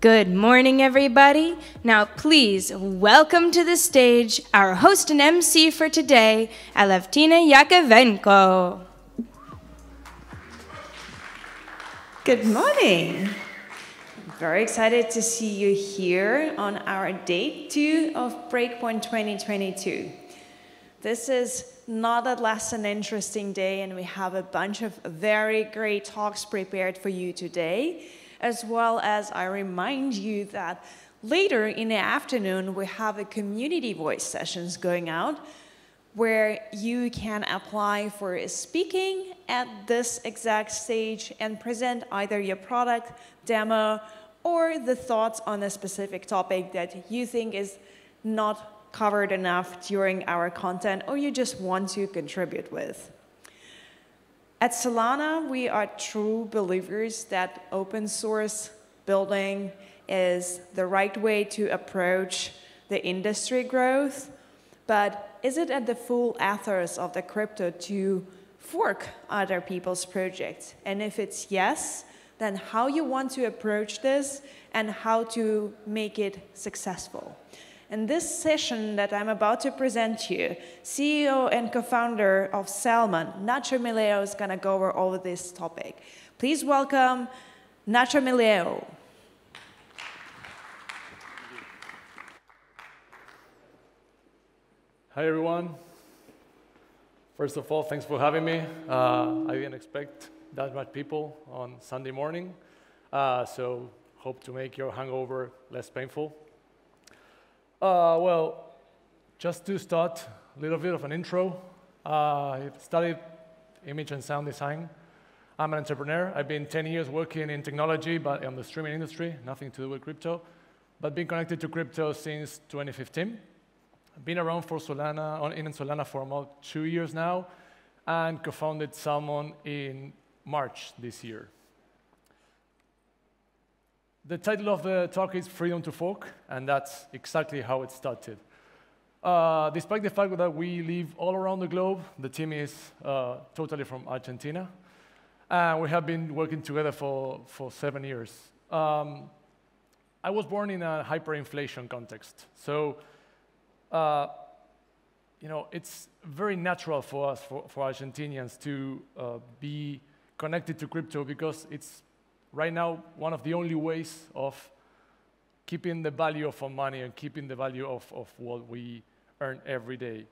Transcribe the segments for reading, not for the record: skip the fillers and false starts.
Good morning, everybody. Now, please welcome to the stage our host and MC for today, Alevtina Yakovenko. Good morning. Very excited to see you here on our day 2 of Breakpoint 2022. This is not a less an interesting day, and we have a bunch of very great talks prepared for you today, as well as I remind you that later in the afternoon we have a community voice sessions going out where you can apply for speaking at this exact stage and present either your product, demo, or the thoughts on a specific topic that you think is not covered enough during our content or you just want to contribute with. At Solana, we are true believers that open source building is the right way to approach the industry growth, but is it at the full ethos of the crypto to fork other people's projects? And if it's yes, then how you want to approach this and how to make it successful. In this session that I'm about to present to you, CEO and co-founder of Salmon, Nacho Mileo, is going to go over all of this topic. Please welcome Nacho Mileo. Hi, everyone. First of all, thanks for having me. I didn't expect that much people on Sunday morning, so hope to make your hangover less painful. Well, just to start, a little bit of an intro. I studied image and sound design. I'm an entrepreneur. I've been 10 years working in technology, but in the streaming industry, nothing to do with crypto, but been connected to crypto since 2015. I've been around for Solana, in Solana for about 2 years now, and co-founded Salmon in March this year. The title of the talk is Freedom to Fork, and that's exactly how it started. Despite the fact that we live all around the globe, the team is totally from Argentina, and we have been working together for 7 years. I was born in a hyperinflation context, so it's very natural for us, for Argentinians, to be connected to crypto because it's right now one of the only ways of keeping the value of our money and keeping the value of what we earn every day.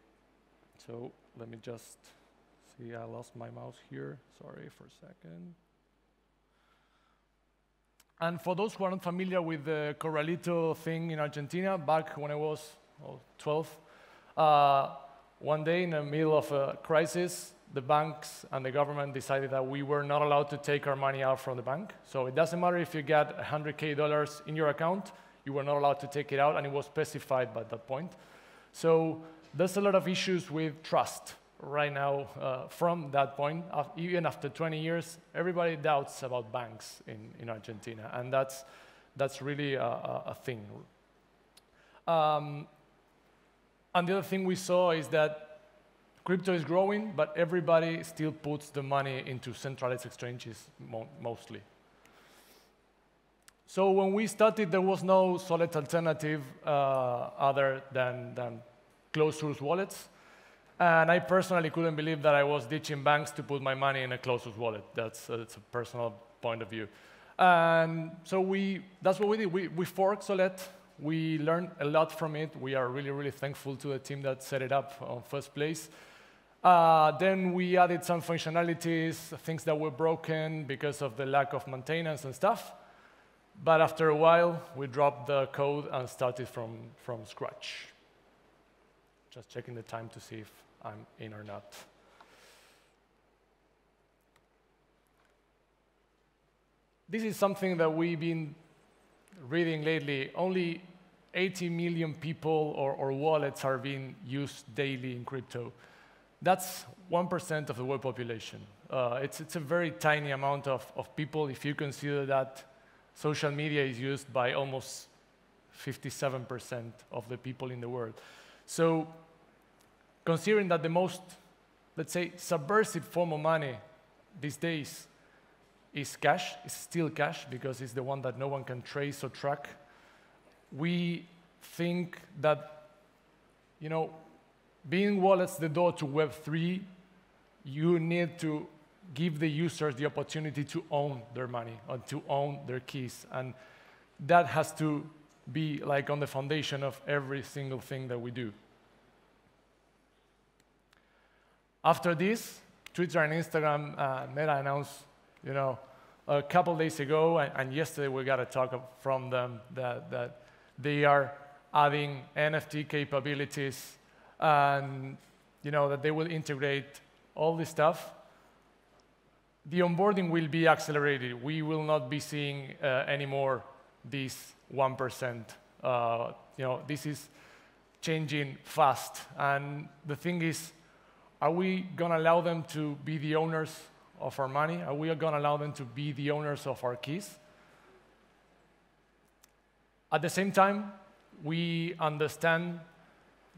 So let me just see, I lost my mouse here. Sorry for a second. And for those who are not familiar with the Corralito thing in Argentina, back when I was 12, one day in the middle of a crisis, the banks and the government decided that we were not allowed to take our money out from the bank. So it doesn't matter if you get $100K in your account, you were not allowed to take it out, and it was specified by that point. So there's a lot of issues with trust right now from that point. Even after 20 years, everybody doubts about banks in Argentina, and that's really a thing. And the other thing we saw is that crypto is growing, but everybody still puts the money into centralized exchanges mostly. So when we started, there was no Sollet alternative other than closed-source wallets. And I personally couldn't believe that I was ditching banks to put my money in a closed-source wallet. That's a personal point of view. And so that's what we did. We forked Sollet. We learned a lot from it. We are really, really thankful to the team that set it up in first place. Then we added some functionalities, things that were broken because of the lack of maintenance and stuff. But after a while, we dropped the code and started from scratch. Just checking the time to see if I'm in or not. This is something that we've been reading lately. Only 80 million people or wallets are being used daily in crypto. That's 1% of the world population. It's a very tiny amount of people if you consider that social media is used by almost 57% of the people in the world. So considering that the most, let's say, subversive form of money these days is cash, is still cash, because it's the one that no one can trace or track. We think that, being wallets the door to Web3, you need to give the users the opportunity to own their money or to own their keys. And that has to be like on the foundation of every single thing that we do. After this, Twitter and Instagram, Meta announced, a couple days ago, and yesterday we got a talk from them that they are adding NFT capabilities, and that they will integrate all this stuff. The onboarding will be accelerated. We will not be seeing anymore this 1%. This is changing fast. And the thing is, are we going to allow them to be the owners of our money? Are we going to allow them to be the owners of our keys? At the same time, we understand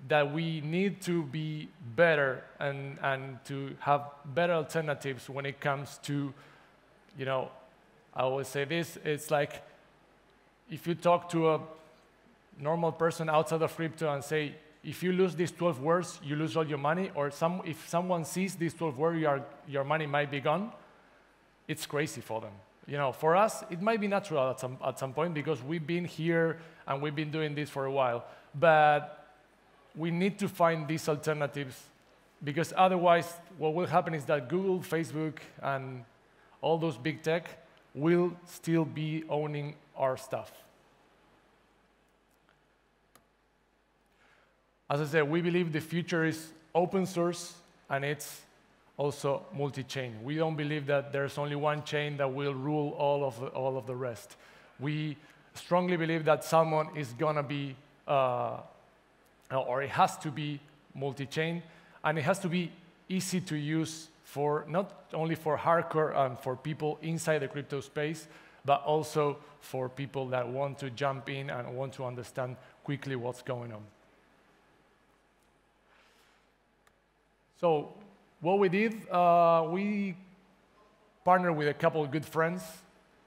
that we need to be better and to have better alternatives when it comes to, I always say this, it's like if you talk to a normal person outside of crypto and say, if you lose these 12 words, you lose all your money, or if someone sees these 12 words, your money might be gone, it's crazy for them. For us, it might be natural at some point because we've been here and we've been doing this for a while. But we need to find these alternatives because otherwise what will happen is that Google, Facebook, and all those big tech will still be owning our stuff. As I said, we believe the future is open source and it's also multi-chain. We don't believe that there's only one chain that will rule all of the rest. We strongly believe that Salmon is going to be or it has to be multi-chain, and it has to be easy to use for not only for hardcore and for people inside the crypto space, but also for people that want to jump in and want to understand quickly what's going on. So what we did, we partnered with a couple of good friends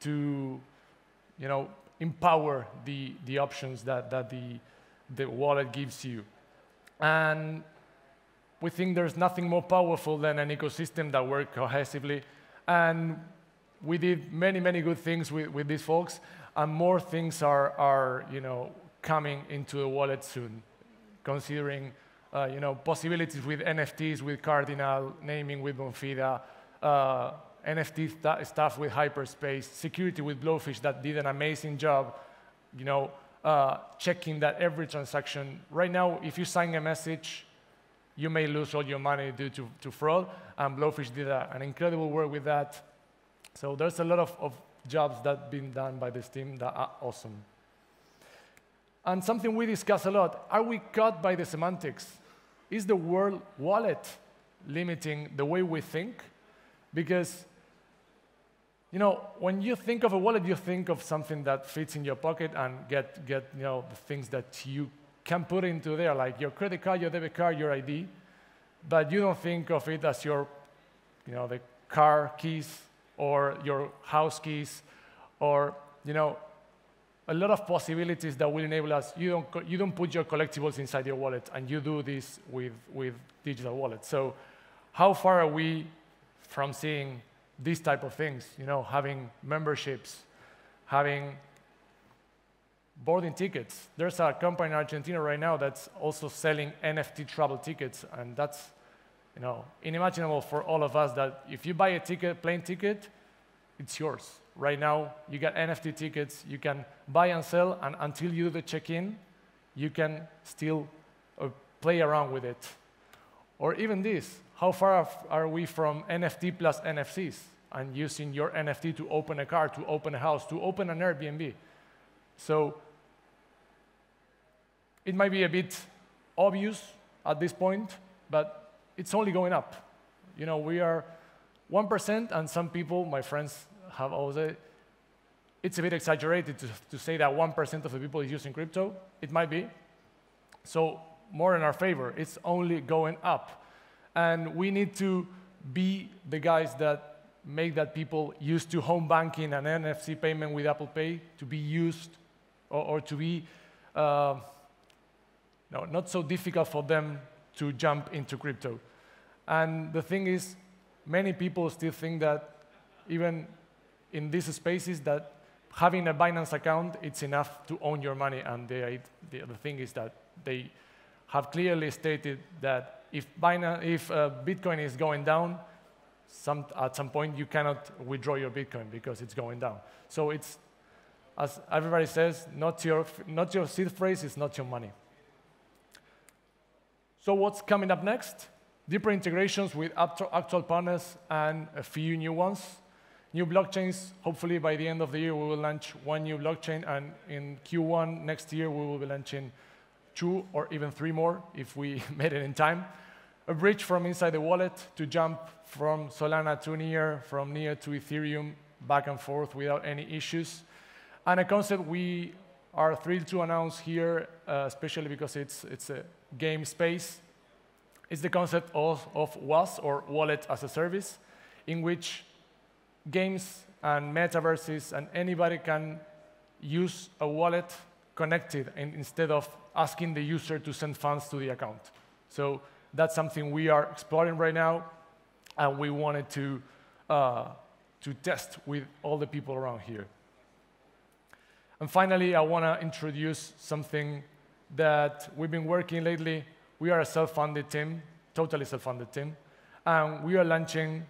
to empower the options that the wallet gives you. And we think there's nothing more powerful than an ecosystem that works cohesively. And we did many, many good things with these folks, and more things are coming into the wallet soon, considering possibilities with NFTs, with Cardinal, naming with Bonfida, NFT stuff with Hyperspace, security with Blowfish that did an amazing job, checking that every transaction. Right now, if you sign a message, you may lose all your money due to fraud, and Blowfish did an incredible work with that. So there's a lot of jobs that have been done by this team that are awesome. And something we discuss a lot, are we caught by the semantics? Is the word wallet limiting the way we think? Because when you think of a wallet, you think of something that fits in your pocket and get the things that you can put into there, like your credit card, your debit card, your ID. But you don't think of it as your, the car keys or your house keys, or a lot of possibilities that will enable us. You don't put your collectibles inside your wallet, and you do this with digital wallets. So how far are we from seeing these type of things, having memberships, having boarding tickets? There's a company in Argentina right now that's also selling NFT travel tickets, and that's unimaginable for all of us that if you buy a ticket, plane ticket, it's yours. Right now, you get NFT tickets, you can buy and sell, and until you do the check-in, you can still play around with it. Or even this, how far are we from NFT plus NFTs and using your NFT to open a car, to open a house, to open an Airbnb? So it might be a bit obvious at this point, but it's only going up. We are 1%, and some people, my friends, have always said, it's a bit exaggerated to say that 1% of the people is using crypto. It might be. So more in our favor. It's only going up. And we need to be the guys that make that people used to home banking and NFC payment with Apple Pay to be used or to be not so difficult for them to jump into crypto. And the thing is, many people still think that even in these spaces that having a Binance account, it's enough to own your money. And the thing is that they have clearly stated that if Bitcoin is going down, at some point you cannot withdraw your Bitcoin because it's going down. So it's, as everybody says, not your seed phrase, it's not your money. So what's coming up next? Deeper integrations with actual partners and a few new ones. New blockchains, hopefully by the end of the year, we will launch one new blockchain, and in Q1 next year, we will be launching 2 or even 3 more if we made it in time. A bridge from inside the wallet to jump from Solana to Near, from Near to Ethereum, back and forth without any issues. And a concept we are thrilled to announce here, especially because it's a game space, is the concept of WAS, or Wallet as a Service, in which games and metaverses and anybody can use a wallet connected instead of asking the user to send funds to the account. So that's something we are exploring right now, and we wanted to test with all the people around here. And finally, I want to introduce something that we've been working lately. We are a self-funded team, totally self-funded team, and we are launching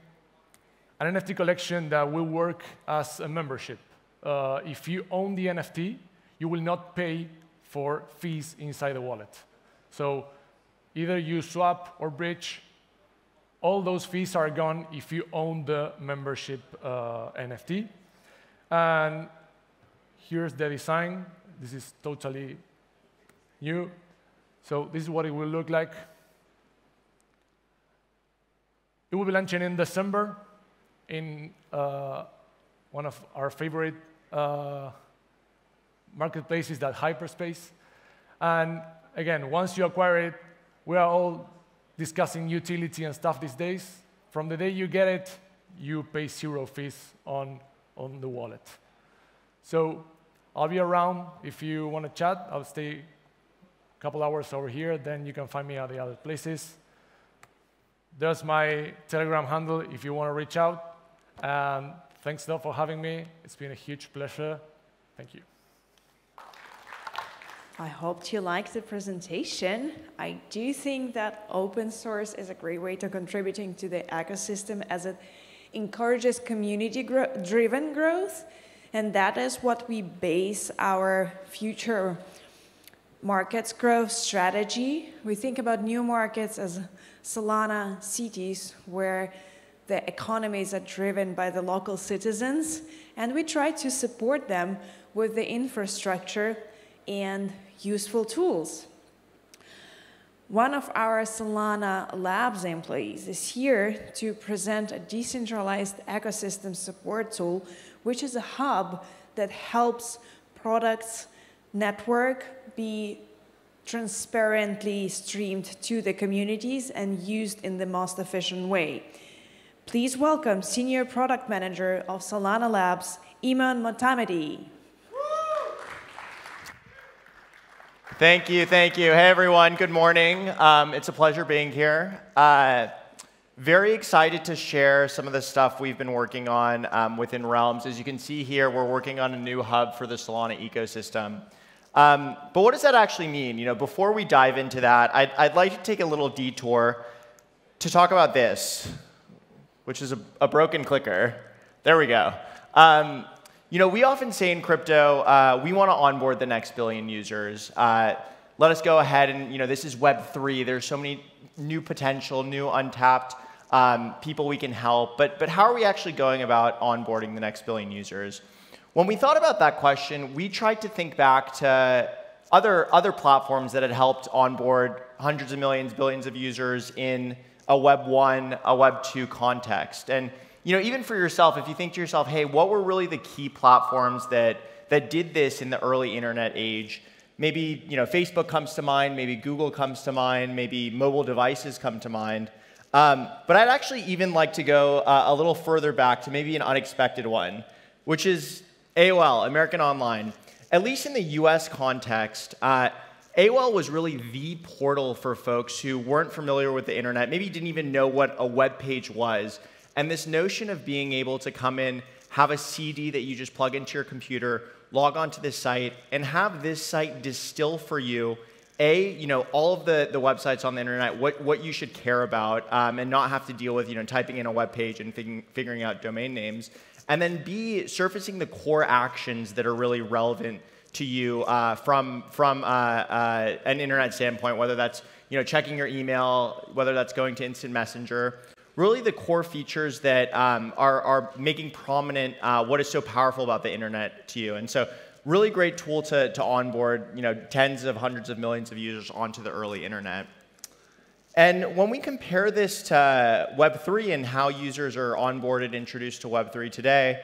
an NFT collection that will work as a membership. If you own the NFT, you will not pay for fees inside the wallet. So either you swap or bridge, all those fees are gone if you own the membership NFT. And here's the design. This is totally new. So this is what it will look like. It will be launching in December in one of our favorite marketplaces, that Hyperspace. And again, once you acquire it, we are all discussing utility and stuff these days. From the day you get it, you pay 0 fees on the wallet. So I'll be around if you want to chat. I'll stay a couple hours over here. Then you can find me at the other places. There's my Telegram handle if you want to reach out. And thanks a lot for having me. It's been a huge pleasure. Thank you. I hope you liked the presentation. I do think that open source is a great way to contributing to the ecosystem, as it encourages community-driven growth. And that is what we base our future markets growth strategy. We think about new markets as Solana cities, where the economies are driven by the local citizens, and we try to support them with the infrastructure and useful tools. One of our Solana Labs employees is here to present a decentralized ecosystem support tool, which is a hub that helps products network be transparently streamed to the communities and used in the most efficient way. Please welcome Senior Product Manager of Solana Labs, Emon Motamedi. Thank you, thank you. Hey everyone, good morning. It's a pleasure being here. Very excited to share some of the stuff we've been working on within Realms. As you can see here, we're working on a new hub for the Solana ecosystem. But what does that actually mean? You know, before we dive into that, I'd like to take a little detour to talk about this, which is a broken clicker. There we go. You know, we often say in crypto, we want to onboard the next billion users. Let us go ahead and, you know, this is Web3. There's so many new potential, new untapped people we can help. But how are we actually going about onboarding the next billion users? When we thought about that question, we tried to think back to other platforms that had helped onboard hundreds of millions, billions of users in a Web 1, a Web 2 context. And you know, even for yourself, if you think to yourself, hey, what were really the key platforms that did this in the early internet age? Maybe, you know, Facebook comes to mind, maybe Google comes to mind, maybe mobile devices come to mind. But I'd actually even like to go a little further back to maybe an unexpected one, which is AOL, American Online. At least in the US context, AOL was really the portal for folks who weren't familiar with the internet, maybe didn't even know what a web page was. And this notion of being able to come in, have a CD that you just plug into your computer, log onto this site, and have this site distill for you, all of the websites on the internet, what you should care about, and not have to deal with typing in a web page and figuring out domain names. And then B, surfacing the core actions that are really relevant to you from an internet standpoint, whether that's checking your email, whether that's going to Instant Messenger. Really the core features that are making prominent what is so powerful about the internet to you. And so really great tool to onboard tens of hundreds of millions of users onto the early internet. And when we compare this to Web3 and how users are onboarded, introduced to Web3 today,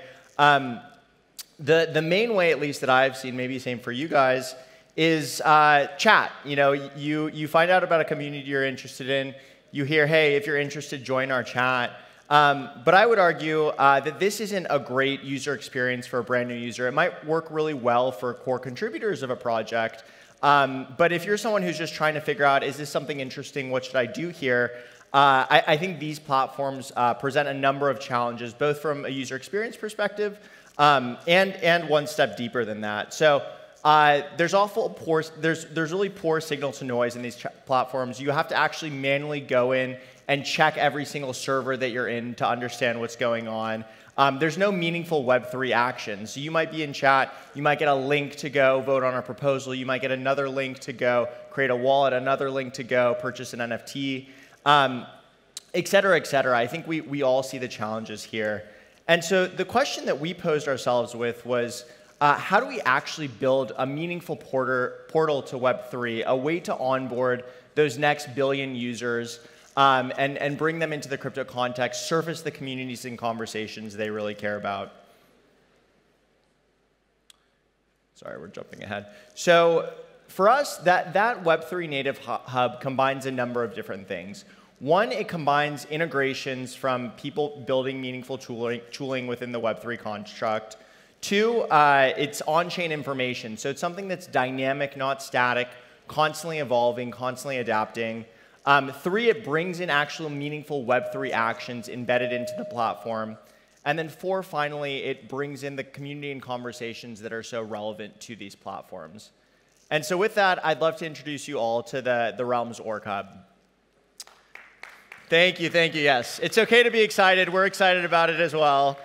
the main way, at least that I've seen, maybe same for you guys, is chat. You find out about a community you're interested in. You hear, hey, if you're interested, join our chat. But I would argue that this isn't a great user experience for a brand new user. It might work really well for core contributors of a project. But if you're someone who's just trying to figure out, is this something interesting? What should I do here? I think these platforms present a number of challenges, both from a user experience perspective and one step deeper than that. So there's really poor signal to noise in these platforms. You have to actually manually go in and check every single server that you're in to understand what's going on. There's no meaningful Web3 action. So you might be in chat, you might get a link to go vote on a proposal, you might get another link to go create a wallet, another link to go purchase an NFT, et cetera, et cetera. I think we all see the challenges here. And so the question that we posed ourselves with was, how do we actually build a meaningful portal to Web3, a way to onboard those next billion users and bring them into the crypto context, surface the communities and conversations they really care about? Sorry, we're jumping ahead. So for us, that Web3 native hub combines a number of different things. One, it combines integrations from people building meaningful tooling within the Web3 construct. Two, it's on-chain information. So it's something that's dynamic, not static, constantly evolving, constantly adapting. Three, it brings in actual meaningful Web3 actions embedded into the platform. And then four, finally, it brings in the community and conversations that are so relevant to these platforms. And so with that, I'd love to introduce you all to the Realms Org Hub. Thank you, yes. It's okay to be excited. We're excited about it as well.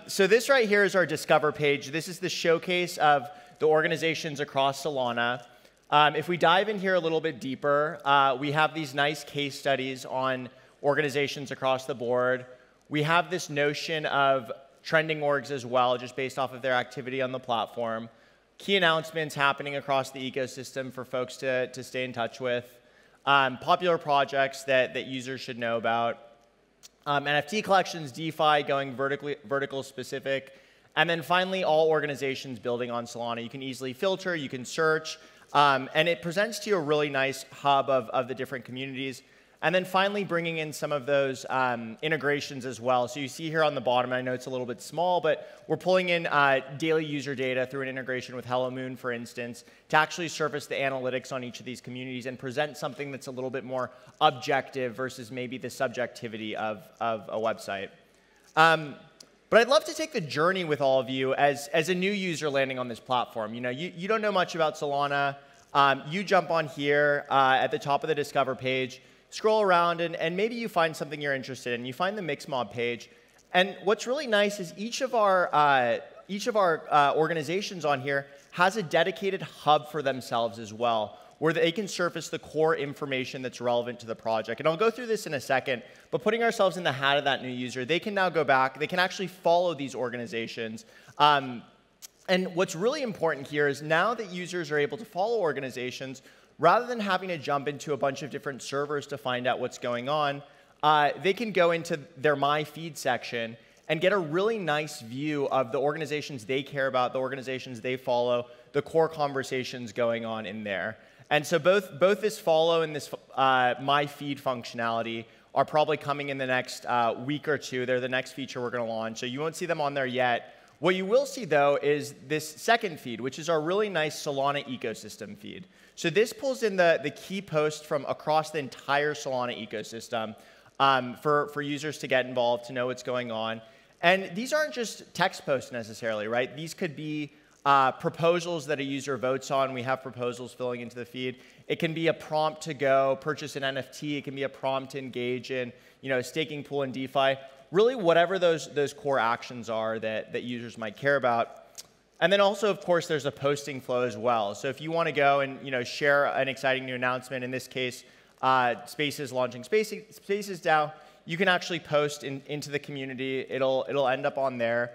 So this right here is our Discover page. This is the showcase of the organizations across Solana. If we dive in here a little bit deeper, we have these nice case studies on organizations across the board. We have this notion of trending orgs as well, just based off of their activity on the platform. Key announcements happening across the ecosystem for folks to stay in touch with. Popular projects that users should know about. NFT collections, DeFi going vertical specific. And then finally, all organizations building on Solana. You can easily filter, you can search, and it presents to you a really nice hub of the different communities. And then finally, bringing in some of those integrations as well. So you see here on the bottom, I know it's a little bit small, but we're pulling in daily user data through an integration with Hello Moon, for instance, to actually surface the analytics on each of these communities and present something that's a little bit more objective versus maybe the subjectivity of a website. But I'd love to take the journey with all of you as a new user landing on this platform. You don't know much about Solana. You jump on here at the top of the Discover page, scroll around, and maybe you find something you're interested in. You find the Mixmob page. And what's really nice is each of our organizations on here has a dedicated hub for themselves as well, where they can surface the core information that's relevant to the project. And I'll go through this in a second, but putting ourselves in the hat of that new user, they can now go back, they can actually follow these organizations. And what's really important here is now that users are able to follow organizations, rather than having to jump into a bunch of different servers to find out what's going on, they can go into their My Feed section and get a really nice view of the organizations they care about, the organizations they follow, the core conversations going on in there. And so both this follow and this My Feed functionality are probably coming in the next week or two. They're the next feature we're going to launch, so you won't see them on there yet. What you will see, though, is this second feed, which is our really nice Solana ecosystem feed. So this pulls in the key posts from across the entire Solana ecosystem for users to get involved, to know what's going on. And these aren't just text posts necessarily, right? These could be proposals that a user votes on. We have proposals filling into the feed. It can be a prompt to go purchase an NFT. It can be a prompt to engage in, a staking pool in DeFi. Really, whatever those core actions are that users might care about. And then also, of course, there's a posting flow as well. So if you want to go and share an exciting new announcement, in this case, Spaces launching Spaces DAO, you can actually post into the community. It'll end up on there.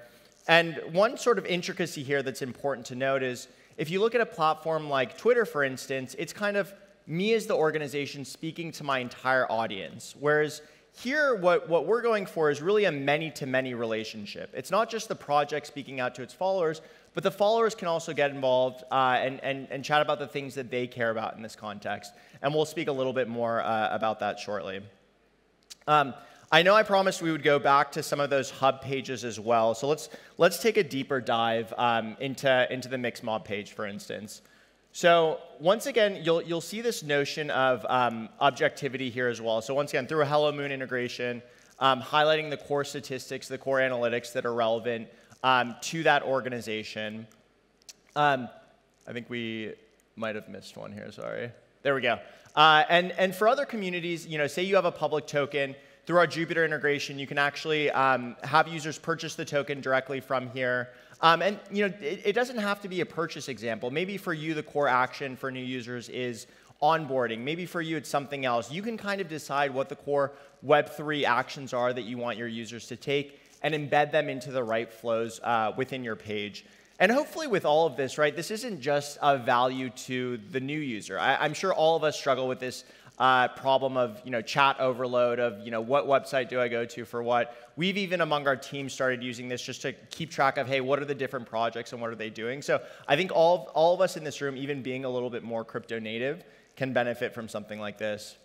And one sort of intricacy here that's important to note is if you look at a platform like Twitter, for instance, it's kind of me as the organization speaking to my entire audience. Whereas here, what we're going for is really a many-to-many relationship. It's not just the project speaking out to its followers, but the followers can also get involved and chat about the things that they care about in this context. And we'll speak a little bit more about that shortly. I know I promised we would go back to some of those hub pages as well. So let's take a deeper dive into the Mixmob page, for instance. So once again, you'll see this notion of objectivity here as well. So once again, through a Hello Moon integration, highlighting the core statistics, the core analytics that are relevant to that organization. I think we might have missed one here, sorry. There we go. And for other communities, say you have a public token, through our Jupyter integration, you can actually have users purchase the token directly from here. And it doesn't have to be a purchase example. Maybe for you, the core action for new users is onboarding. Maybe for you, it's something else. You can kind of decide what the core Web3 actions are that you want your users to take and embed them into the right flows within your page. And hopefully with all of this, right, this isn't just a value to the new user. I'm sure all of us struggle with this problem of chat overload of what website do I go to for what. We've even among our team started using this just to keep track of, hey, what are the different projects and what are they doing? So I think all of us in this room, even being a little bit more crypto native, can benefit from something like this.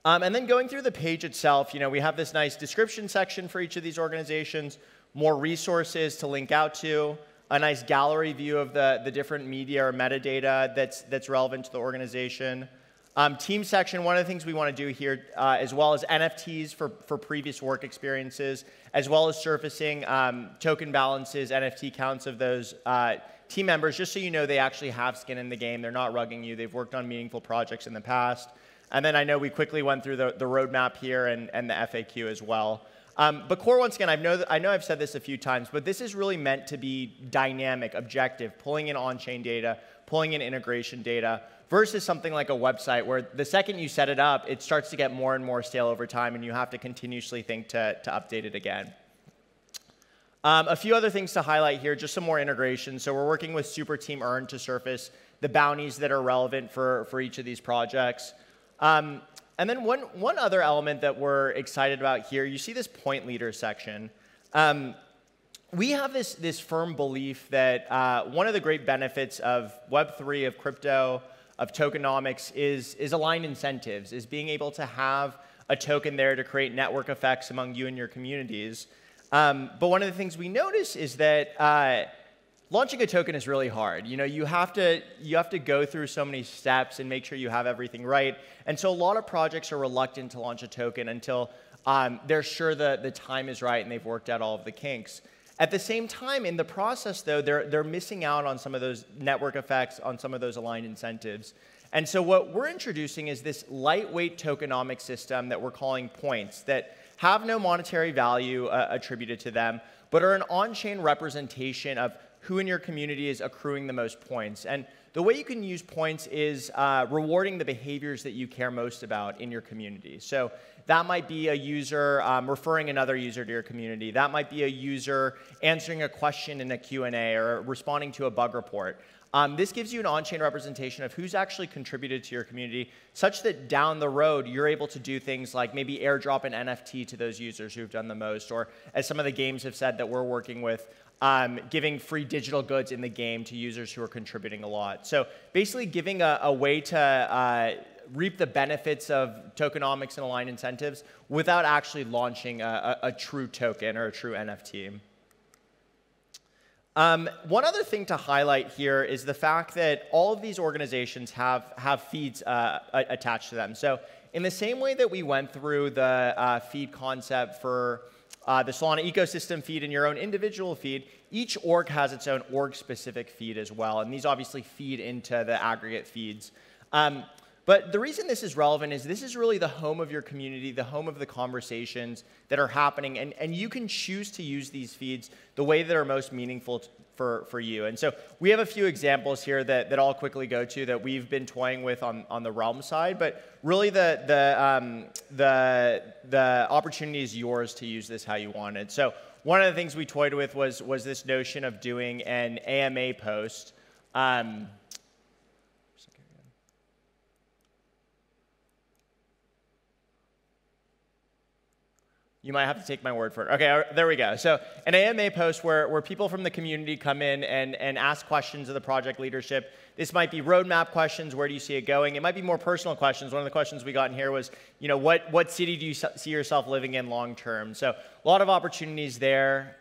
And then going through the page itself, we have this nice description section for each of these organizations, more resources to link out to, a nice gallery view of the different media or metadata that's relevant to the organization. Team section, one of the things we want to do here, as well as NFTs for previous work experiences, as well as surfacing token balances, NFT counts of those team members, just so you know they actually have skin in the game. They're not rugging you. They've worked on meaningful projects in the past. And then I know we quickly went through the roadmap here and the FAQ as well. But core, once again, I know I've said this a few times, but this is really meant to be dynamic, objective, pulling in on-chain data, pulling in integration data, versus something like a website where the second you set it up, it starts to get more and more stale over time, and you have to continuously think to update it again. A few other things to highlight here, just some more integration. So we're working with Super Team Earn to surface the bounties that are relevant for each of these projects. And then one other element that we're excited about here, you see this point leader section. We have this firm belief that one of the great benefits of Web3, of crypto, of tokenomics is aligned incentives, is being able to have a token there to create network effects among you and your communities. But one of the things we notice is that launching a token is really hard. You have to go through so many steps and make sure you have everything right. And so a lot of projects are reluctant to launch a token until they're sure the time is right and they've worked out all of the kinks. At the same time, in the process, though, they're missing out on some of those network effects, on some of those aligned incentives. And so what we're introducing is this lightweight tokenomic system that we're calling points that have no monetary value attributed to them, but are an on-chain representation of who in your community is accruing the most points. And the way you can use points is rewarding the behaviors that you care most about in your community. So that might be a user referring another user to your community. That might be a user answering a question in a Q&A or responding to a bug report. This gives you an on-chain representation of who's actually contributed to your community, such that down the road, you're able to do things like maybe airdrop an NFT to those users who've done the most, or as some of the games have said that we're working with, giving free digital goods in the game to users who are contributing a lot. So basically giving a way to reap the benefits of tokenomics and aligned incentives without actually launching a true token or a true NFT. One other thing to highlight here is the fact that all of these organizations have feeds attached to them. So in the same way that we went through the feed concept for the Solana ecosystem feed and your own individual feed, each org has its own org-specific feed as well, and these obviously feed into the aggregate feeds. But the reason this is relevant is this is really the home of your community, the home of the conversations that are happening, and you can choose to use these feeds the way that are most meaningful for you. And so we have a few examples here that I'll quickly go to that we've been toying with on the Realm side, but really the opportunity is yours to use this how you want it. So one of the things we toyed with was this notion of doing an AMA post. You might have to take my word for it. Okay, there we go. So an AMA post where people from the community come in and ask questions of the project leadership. This might be roadmap questions. Where do you see it going? It might be more personal questions. One of the questions we got in here was, what city do you see yourself living in long term? So a lot of opportunities there.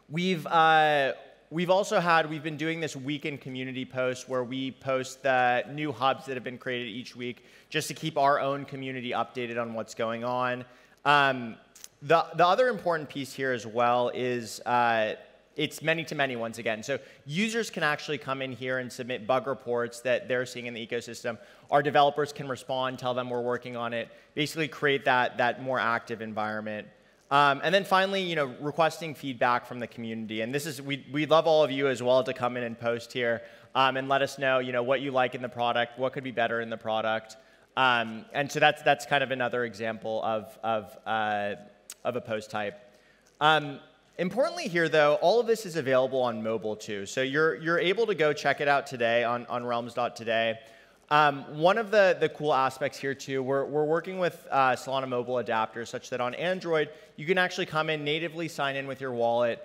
We've been doing this weekend community post where we post the new hubs that have been created each week just to keep our own community updated on what's going on. The other important piece here as well is it's many-to-many once again. So users can actually come in here and submit bug reports that they're seeing in the ecosystem. Our developers can respond, tell them we're working on it, basically create that more active environment. And then finally, requesting feedback from the community. And this is, we'd love all of you as well to come in and post here and let us know, what you like in the product, what could be better in the product. And so that's kind of another example of a post type. Importantly here, though, all of this is available on mobile too. So you're able to go check it out today on realms.today. One of the cool aspects here too, we're working with Solana mobile adapters such that on Android, you can actually come in, natively sign in with your wallet,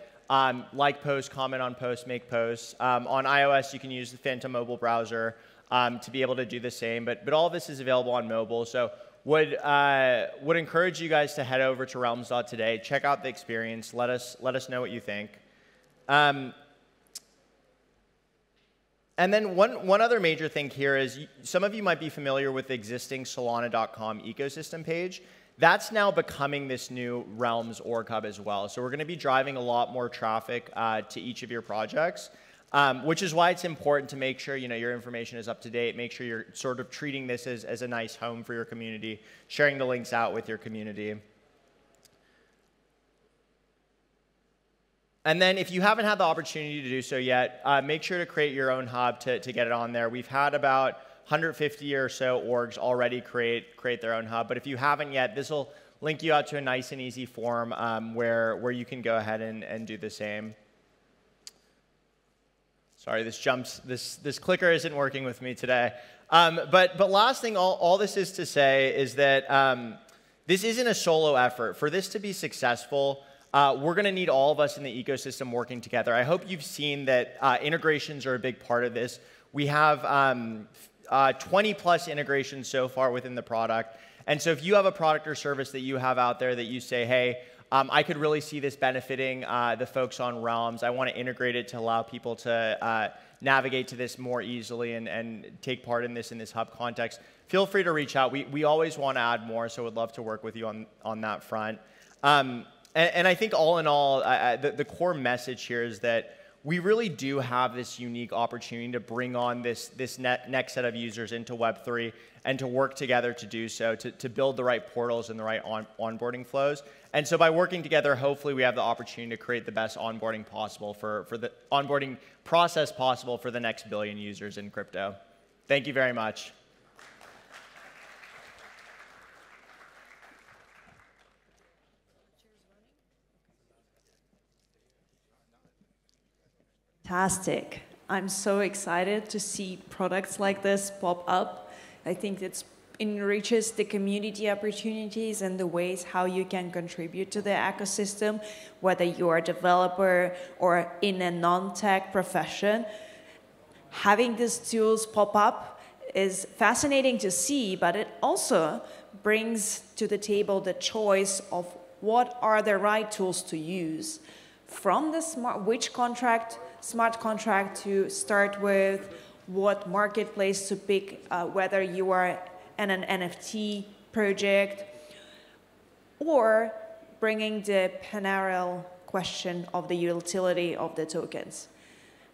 like posts, comment on posts, make posts. On iOS, you can use the Phantom mobile browser to be able to do the same, but all of this is available on mobile. So would encourage you guys to head over to realms.today, check out the experience, let us know what you think. And then one other major thing here is some of you might be familiar with the existing Solana.com ecosystem page. That's now becoming this new Realms org hub as well. So we're going to be driving a lot more traffic to each of your projects, which is why it's important to make sure your information is up to date. Make sure you're sort of treating this as a nice home for your community, sharing the links out with your community. And then if you haven't had the opportunity to do so yet, make sure to create your own hub to get it on there. We've had about 150 or so orgs already create their own hub. But if you haven't yet, this will link you out to a nice and easy form where you can go ahead and do the same. Sorry, this clicker isn't working with me today. But last thing, all this is to say is that this isn't a solo effort. For this to be successful, we're going to need all of us in the ecosystem working together. I hope you've seen that integrations are a big part of this. We have 20+ integrations so far within the product. And so if you have a product or service that you have out there that you say, hey, I could really see this benefiting the folks on Realms. I want to integrate it to allow people to navigate to this more easily and take part in this hub context. Feel free to reach out. We always want to add more, so would love to work with you on that front. And I think all in all, the core message here is that we really do have this unique opportunity to bring on this next set of users into Web3 and to work together to do so, to build the right portals and the right onboarding flows. And so by working together, hopefully we have the opportunity to create the best onboarding possible for the onboarding process possible for the next billion users in crypto. Thank you very much. Fantastic. I'm so excited to see products like this pop up. I think it enriches the community opportunities and the ways how you can contribute to the ecosystem, whether you're a developer or in a non-tech profession. Having these tools pop up is fascinating to see, but it also brings to the table the choice of what are the right tools to use. From the smart contract to start with, what marketplace to pick, whether you are an NFT project, or bringing the parallel question of the utility of the tokens.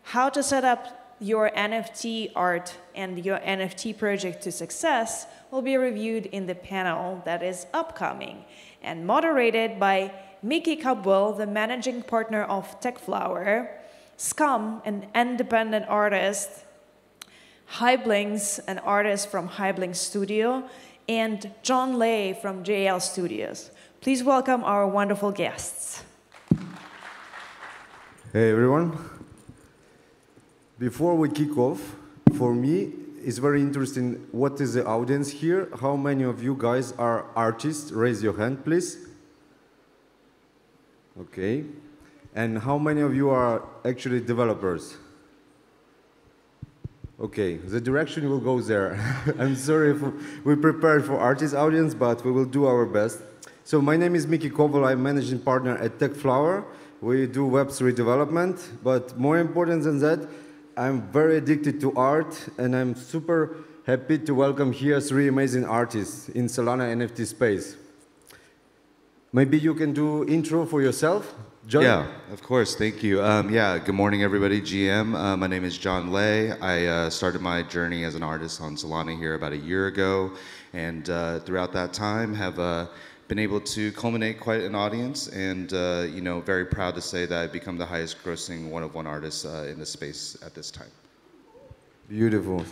How to set up your NFT art and your NFT project to success will be reviewed in the panel that is upcoming and moderated by Mickey Cabwell, the managing partner of TechFlower, Scum, an independent artist, Hyblinxx, an artist from Hyblinxx Studio, and John Lay from JL Studios. Please welcome our wonderful guests. Hey everyone. Before we kick off, for me, it's very interesting what is the audience here. How many of you guys are artists? Raise your hand, please. Okay. And how many of you are actually developers? Okay, the direction will go there. I'm sorry if we prepared for artist audience, but we will do our best. So my name is Mickey Koval. I'm managing partner at TechFlower. We do Web3 development, but more important than that, I'm very addicted to art, and I'm super happy to welcome here 3 amazing artists in Solana NFT space. Maybe you can do intro for yourself, John? Yeah, of course, thank you. Good morning everybody, GM. My name is John Lay. I started my journey as an artist on Solana here about a year ago, and throughout that time have been able to culminate quite an audience, and very proud to say that I've become the highest grossing one-of-one artist in the space at this time. Beautiful.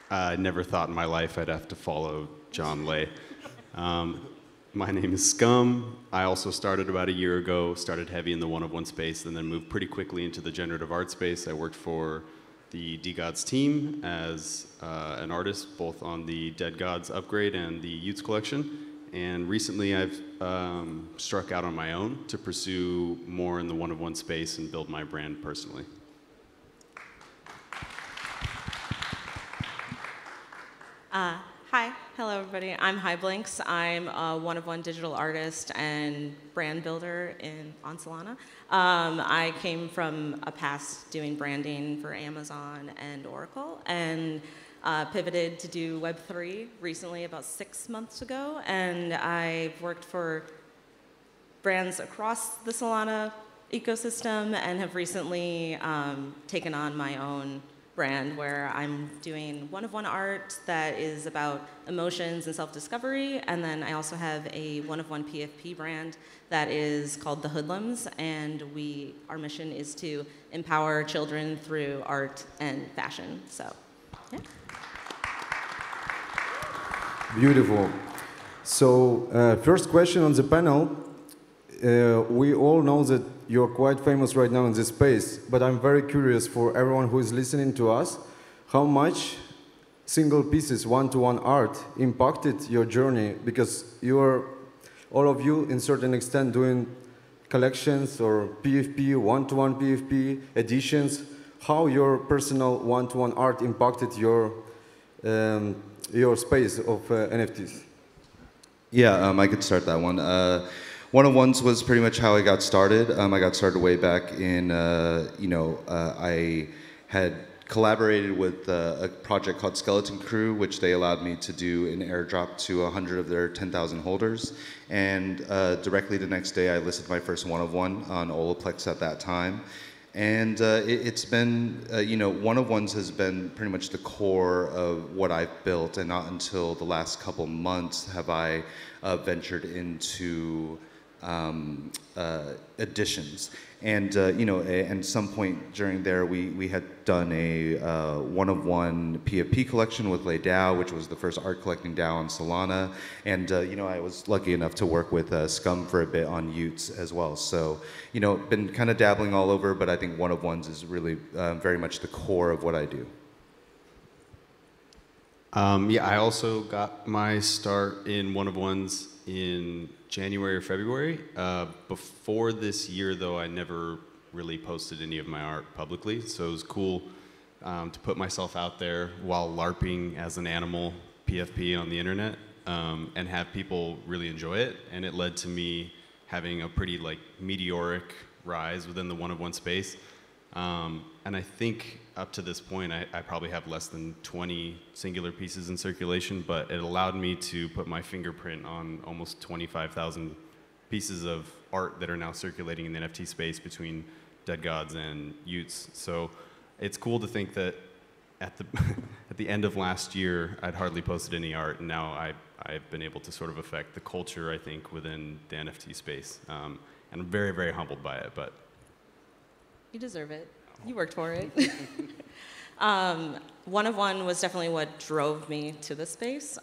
I never thought in my life I'd have to follow John Lay. My name is Scum. I also started about a year ago, started heavy in the one-of-one space, and then moved pretty quickly into the generative art space. I worked for the DGods team as an artist, both on the Dead Gods upgrade and the Utes collection. And recently I've struck out on my own to pursue more in the one-of-one space and build my brand personally. Hi, hello everybody. I'm Hyblinxx. I'm a one-of-one digital artist and brand builder on Solana. I came from a past doing branding for Amazon and Oracle, and pivoted to do Web3 recently, about 6 months ago. And I've worked for brands across the Solana ecosystem and have recently taken on my own brand where I'm doing one-of-one art that is about emotions and self-discovery, and then I also have a one-of-one PFP brand that is called The Hoodlums, and our mission is to empower children through art and fashion. So, yeah. Beautiful. So, first question on the panel. We all know that you're quite famous right now in this space, but I'm very curious for everyone who is listening to us, how much single pieces, one-to-one art impacted your journey, because you're, all of you, in certain extent, doing collections or PFP, one-to-one PFP, editions, how your personal one-to-one art impacted your space of NFTs. Yeah, I could start that one. One-of-ones was pretty much how I got started. I got started way back in, I had collaborated with a project called Skeleton Crew, which they allowed me to do an airdrop to 100 of their 10,000 holders. And directly the next day, I listed my first one-of-one on Olaplex at that time. And it's been, one-of-ones has been pretty much the core of what I've built, and not until the last couple months have I ventured into editions. And at some point during there, we had done a one-of-one PFP collection with Lay DAO, which was the first art collecting DAO on Solana. And I was lucky enough to work with Scum for a bit on Utes as well. So been kind of dabbling all over, but I think one-of-ones is really very much the core of what I do. I also got my start in one-of-ones in January or February. Before this year, though, I never really posted any of my art publicly. So it was cool to put myself out there while LARPing as an animal PFP on the internet and have people really enjoy it. And it led to me having a pretty like meteoric rise within the one-of-one space. And I think up to this point, I probably have less than 20 singular pieces in circulation, but it allowed me to put my fingerprint on almost 25,000 pieces of art that are now circulating in the NFT space between Dead Gods and Utes. So it's cool to think that at the, at the end of last year, I'd hardly posted any art, and now I've been able to sort of affect the culture, I think, within the NFT space. And I'm very, very humbled by it, but. You deserve it. You worked for it. One-of-one was definitely what drove me to the space.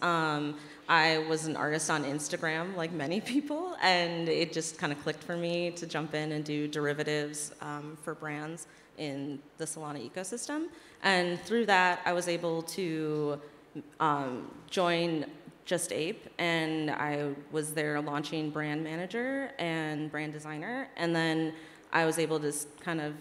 I was an artist on Instagram, like many people, and it just kind of clicked for me to jump in and do derivatives for brands in the Solana ecosystem. And through that, I was able to join Just Ape, and I was there launching brand manager and brand designer, and then I was able to kind of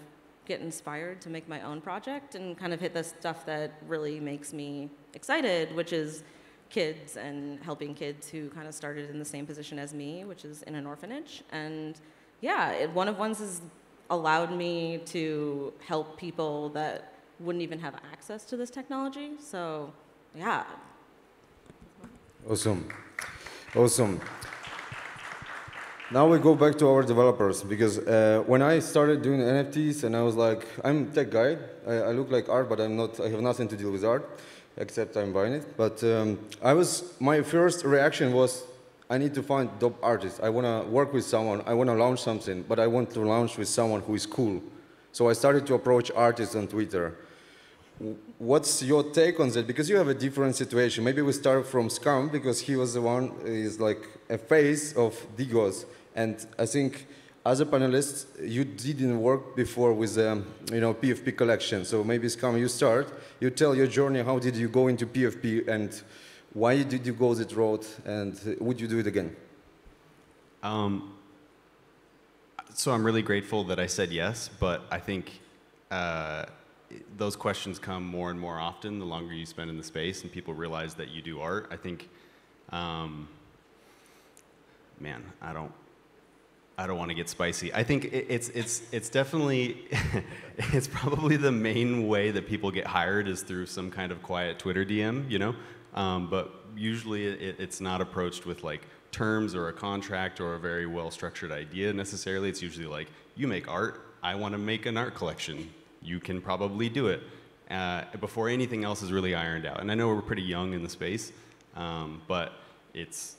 get inspired to make my own project and kind of hit the stuff that really makes me excited, which is kids and helping kids who kind of started in the same position as me, which is in an orphanage. And yeah, one-of-ones has allowed me to help people that wouldn't even have access to this technology. So yeah. Awesome. Awesome. Now we go back to our developers, because when I started doing NFTs, and I was like, I'm a tech guy, I look like art, but I'm not, I have nothing to do with art, except I'm buying it. But my first reaction was, I need to find dope artists. I want to work with someone, I want to launch something, but I want to launch with someone who is cool. So I started to approach artists on Twitter. What's your take on that? Because you have a different situation. Maybe we start from Scum, because he was the one, is like a face of Digos. And I think as a panelist, you didn't work before with PFP collection. So maybe Scum, you start. You tell your journey. How did you go into PFP, and why did you go that road? And would you do it again? So I'm really grateful that I said yes, but I think those questions come more and more often the longer you spend in the space and people realize that you do art. I think, man, I don't want to get spicy. I think it's definitely, it's probably the main way that people get hired is through some kind of quiet Twitter DM, you know? But usually it's not approached with like terms or a contract or a very well-structured idea necessarily. It's usually like, you make art, I want to make an art collection. You can probably do it before anything else is really ironed out. And I know we're pretty young in the space, but it's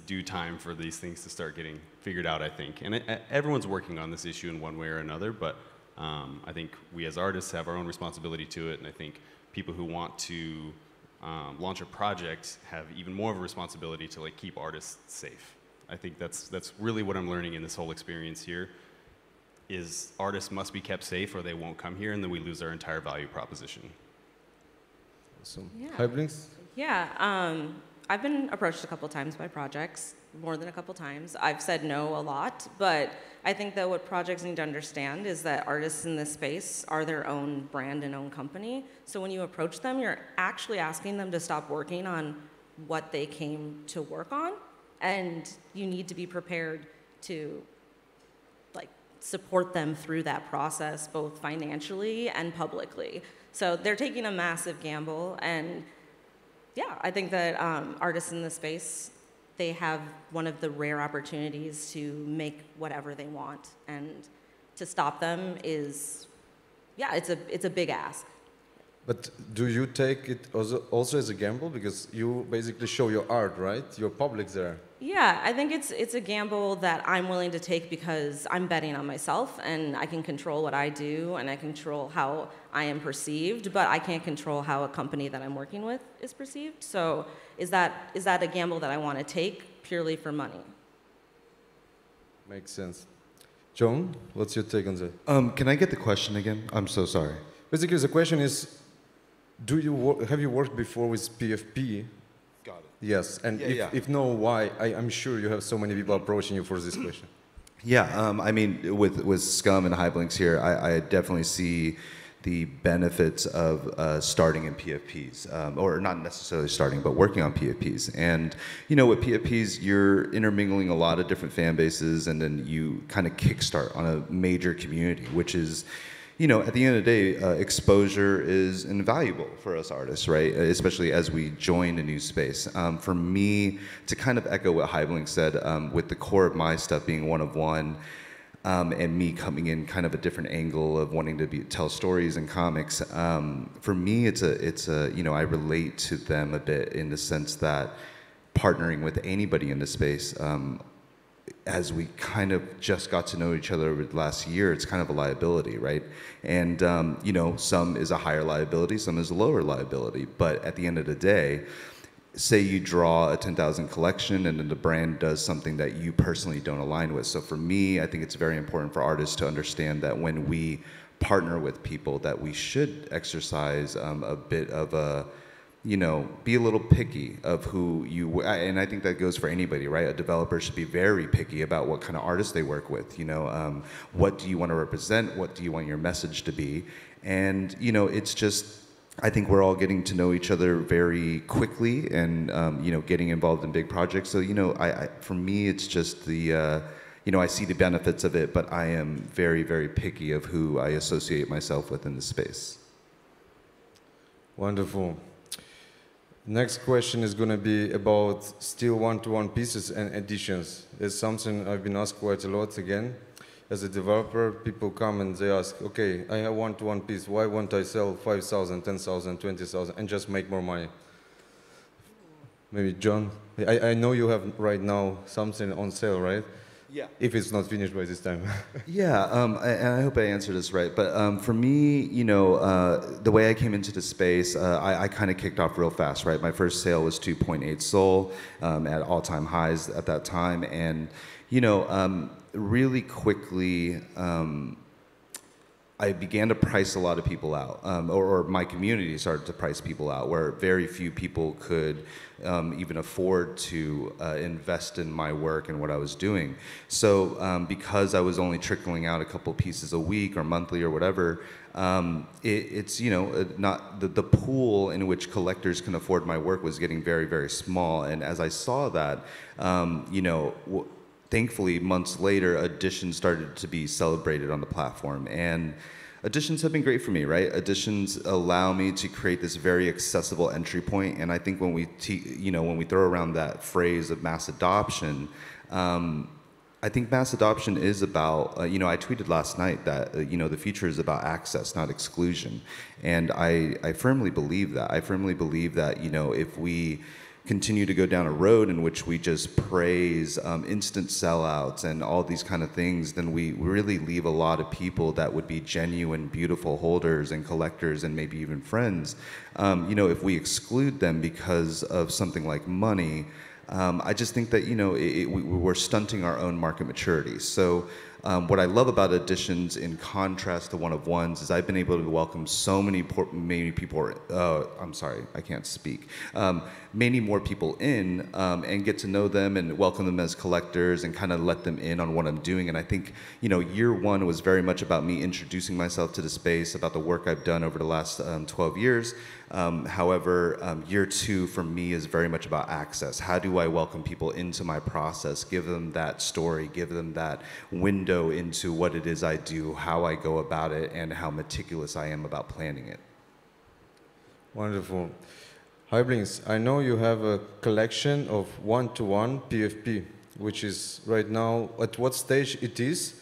due time for these things to start getting figured out, I think. And everyone's working on this issue in one way or another, but I think we as artists have our own responsibility to it, and I think people who want to launch a project have even more of a responsibility to like keep artists safe. I think that's really what I'm learning in this whole experience here, is artists must be kept safe or they won't come here, and then we lose our entire value proposition. Awesome. Yeah. Hyblinxx? Yeah, I've been approached a couple times by projects, more than a couple times. I've said no a lot, but I think that what projects need to understand is that artists in this space are their own brand and own company. So when you approach them, you're actually asking them to stop working on what they came to work on, and you need to be prepared to support them through that process, both financially and publicly. So they're taking a massive gamble, and yeah, I think that artists in this space, they have one of the rare opportunities to make whatever they want, and to stop them is, yeah, it's a big ask. But do you take it also as a gamble? Because you basically show your art, right? Your public there. Yeah, I think it's a gamble that I'm willing to take because I'm betting on myself, and I can control what I do, and I control how I am perceived, but I can't control how a company that I'm working with is perceived. So is that a gamble that I want to take purely for money? Makes sense. John, what's your take on that? Can I get the question again? I'm so sorry. Basically, the question is, have you worked before with PFP? Got it. Yes, and if no, why? I'm sure you have so many people approaching you for this question. Yeah, I mean, with Scum and Hyblinxx here, I definitely see the benefits of starting in PFPs, or not necessarily starting, but working on PFPs. And with PFPs, you're intermingling a lot of different fan bases, and then you kind of kickstart on a major community, which is, at the end of the day, exposure is invaluable for us artists, right? Especially as we join a new space. For me, to kind of echo what Hyblinxx said, with the core of my stuff being one of one, and me coming in kind of a different angle of wanting to tell stories and comics. For me, it's a I relate to them a bit in the sense that partnering with anybody in the space, as we kind of just got to know each other over the last year, it's kind of a liability, right? And some is a higher liability, some is a lower liability. But at the end of the day, say you draw a 10,000 collection and then the brand does something that you personally don't align with. So for me, I think it's very important for artists to understand that when we partner with people that we should exercise a bit of a, be a little picky of who you, and I think that goes for anybody, right? A developer should be very picky about what kind of artists they work with, what do you want to represent? What do you want your message to be? And, it's just, I think we're all getting to know each other very quickly and, getting involved in big projects. So, for me, it's just the, I see the benefits of it, but I am very, very picky of who I associate myself with in the space. Wonderful. Next question is going to be about still one-to-one pieces and editions. It's something I've been asked quite a lot again. As a developer, people come and they ask, okay, I have one-to-one piece. Why won't I sell 5,000, 10,000, 20,000 and just make more money? Maybe John, I know you have right now something on sale, right? Yeah. If it's not finished by this time. Yeah, and I hope I answered this right. But for me, the way I came into the space, I kind of kicked off real fast, right? My first sale was 2.8 Sol at all-time highs at that time. And, really quickly, I began to price a lot of people out, or my community started to price people out, where very few people could even afford to invest in my work and what I was doing. So because I was only trickling out a couple pieces a week or monthly or whatever, it's not the pool in which collectors can afford my work was getting very, very small. And as I saw that, thankfully, months later, editions started to be celebrated on the platform. And editions have been great for me, right? Editions allow me to create this very accessible entry point. And I think when we throw around that phrase of mass adoption, I think mass adoption is about, I tweeted last night that, the future is about access, not exclusion. And I firmly believe that. I firmly believe that, if we continue to go down a road in which we just praise instant sellouts and all these kind of things, then we really leave a lot of people that would be genuine, beautiful holders and collectors and maybe even friends. If we exclude them because of something like money, I just think that we're stunting our own market maturity. So what I love about editions, in contrast to one-of-ones, is I've been able to welcome so many people. I'm sorry, I can't speak. Many more people in and get to know them and welcome them as collectors and kind of let them in on what I'm doing. And I think year one was very much about me introducing myself to the space, about the work I've done over the last 12 years. However, year two for me is very much about access. How do I welcome people into my process, give them that story, give them that window into what it is I do, how I go about it, and how meticulous I am about planning it. Wonderful. Hyblinxx, I know you have a collection of one-to-one PFP, which is right now, at what stage it is?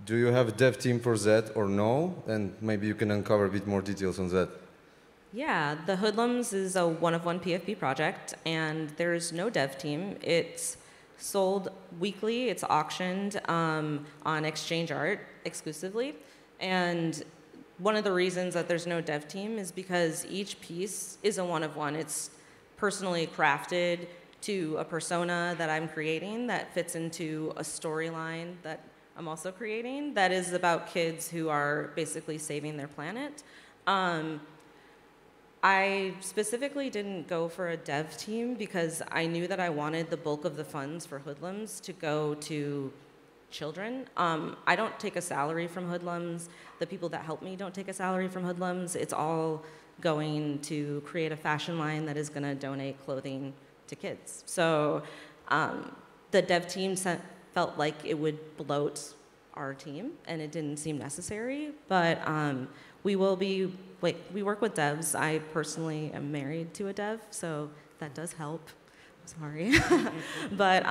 Do you have a dev team for that or no? And maybe you can uncover a bit more details on that. Yeah, the Hoodlums is a one-of-one PFP project, and there's no dev team. It's sold weekly. It's auctioned on Exchange Art exclusively. And one of the reasons that there's no dev team is because each piece is a one-of-one. It's personally crafted to a persona that I'm creating that fits into a storyline that I'm also creating that is about kids who are basically saving their planet. I specifically didn't go for a dev team because I knew that I wanted the bulk of the funds for Hoodlums to go to children. I don't take a salary from Hoodlums. The people that help me don't take a salary from Hoodlums. It's all going to create a fashion line that is going to donate clothing to kids. So the dev team felt like it would bloat our team, and it didn't seem necessary. But we will be, we work with devs. I personally am married to a dev, so that does help. Sorry. But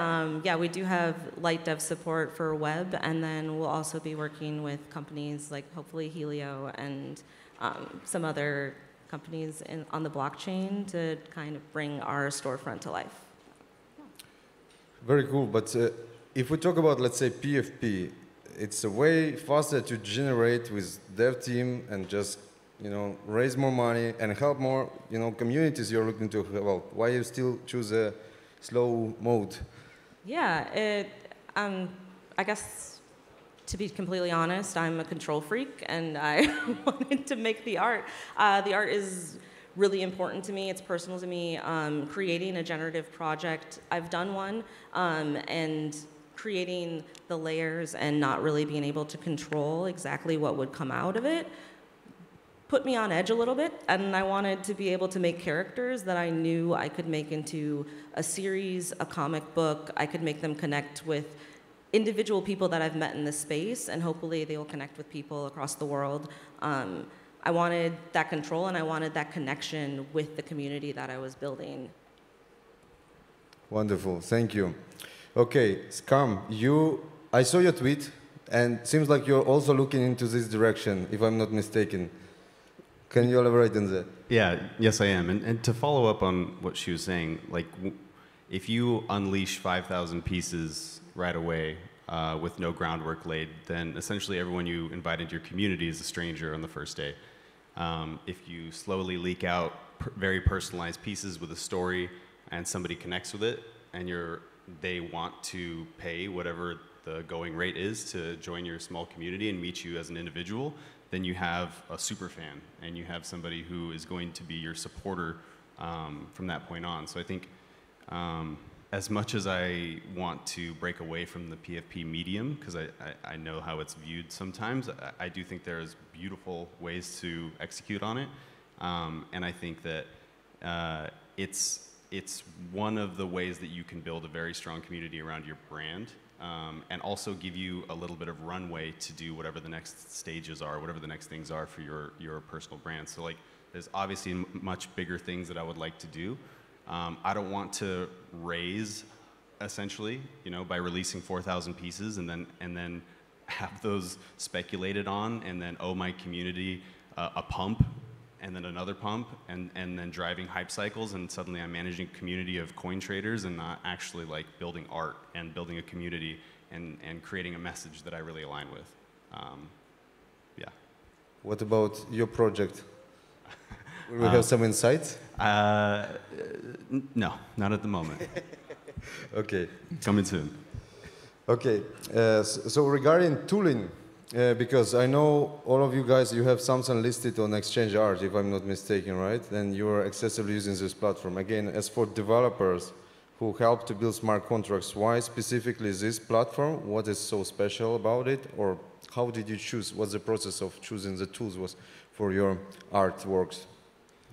yeah, we do have light dev support for web, and then we'll also be working with companies like hopefully Helio and some other companies on the blockchain to kind of bring our storefront to life. Very cool, but if we talk about, let's say, PFP, it's a way faster to generate with dev team and just, raise more money and help more, communities you're looking to help. Why you still choose a slow mode? Yeah, I guess, to be completely honest, I'm a control freak, and I wanted to make the art. The art is really important to me. It's personal to me. Creating a generative project, I've done one, and creating the layers and not really being able to control exactly what would come out of it put me on edge a little bit, and I wanted to be able to make characters that I knew I could make into a series, a comic book. I could make them connect with individual people that I've met in this space, and hopefully they will connect with people across the world. I wanted that control, and I wanted that connection with the community that I was building. Wonderful, thank you. Okay, Scam, I saw your tweet, and it seems like you're also looking into this direction, if I'm not mistaken. Can you elaborate on that? Yeah, yes I am. And to follow up on what she was saying, if you unleash 5,000 pieces right away with no groundwork laid, then essentially everyone you invite into your community is a stranger on the first day. If you slowly leak out very personalized pieces with a story and somebody connects with it, and they want to pay whatever the going rate is to join your small community and meet you as an individual, then you have a super fan, and you have somebody who is going to be your supporter from that point on. So I think as much as I want to break away from the PFP medium, because I know how it's viewed sometimes, I do think there's beautiful ways to execute on it. And I think that it's one of the ways that you can build a very strong community around your brand, and also give you a little bit of runway to do whatever the next stages are, whatever the next things are for your personal brand. So there's obviously much bigger things that I would like to do. I don't want to raise, essentially, by releasing 4,000 pieces and then have those speculated on, and then owe my community a pump, and then another pump, and then driving hype cycles, and suddenly I'm managing a community of coin traders and not actually building art and building a community and creating a message that I really align with. Yeah. What about your project? Will we have some insights? No, not at the moment. Okay. Coming soon. Okay, so regarding tooling, because I know all of you guys, you have something listed on Exchange Art, if I'm not mistaken, right? And you are excessively using this platform. Again, as for developers who help to build smart contracts, why specifically this platform? What is so special about it? Or how did you choose? What's the process of choosing the tools was for your artworks?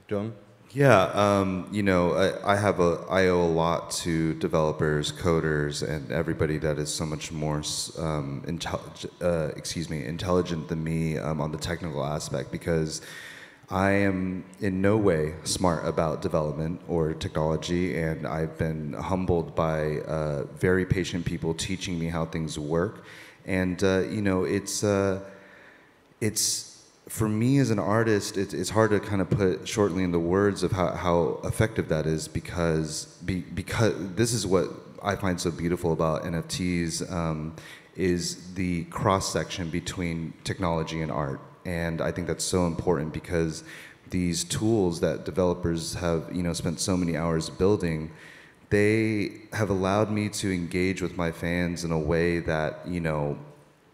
John? Yeah, I owe a lot to developers, coders, and everybody that is so much more intelligent than me on the technical aspect, because I am in no way smart about development or technology, and I've been humbled by very patient people teaching me how things work. And it's for me as an artist, it's hard to kind of put shortly into words of how effective that is, because this is what I find so beautiful about NFTs, is the cross-section between technology and art. And I think that's so important, because these tools that developers have spent so many hours building, they have allowed me to engage with my fans in a way that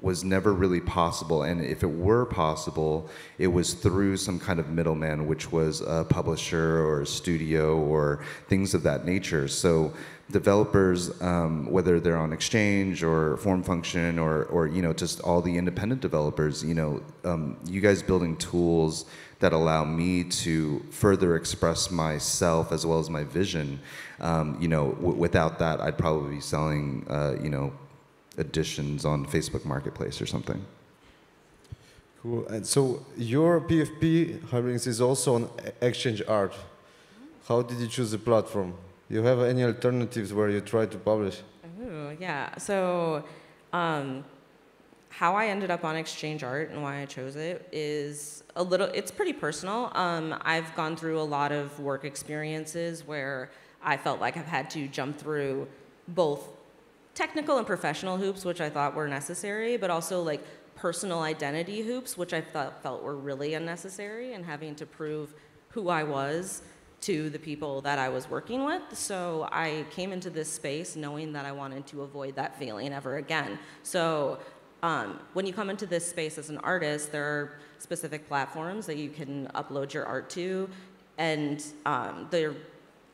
was never really possible. And if it were possible, it was through some kind of middleman, which was a publisher or a studio or things of that nature. So developers, whether they're on Exchange or Form Function or just all the independent developers, you guys building tools that allow me to further express myself as well as my vision. Without that, I'd probably be selling, editions on Facebook Marketplace or something. Cool. And so your PFP, Hyblinxx, is also on Exchange Art. How did you choose the platform? You have any alternatives where you try to publish? Oh, yeah. So how I ended up on Exchange Art and why I chose it is it's pretty personal. I've gone through a lot of work experiences where I felt like I've had to jump through both technical and professional hoops, which I thought were necessary, but also like personal identity hoops, which I felt were really unnecessary, and having to prove who I was to the people that I was working with. So I came into this space knowing that I wanted to avoid that feeling ever again. So when you come into this space as an artist, there are specific platforms that you can upload your art to, and they're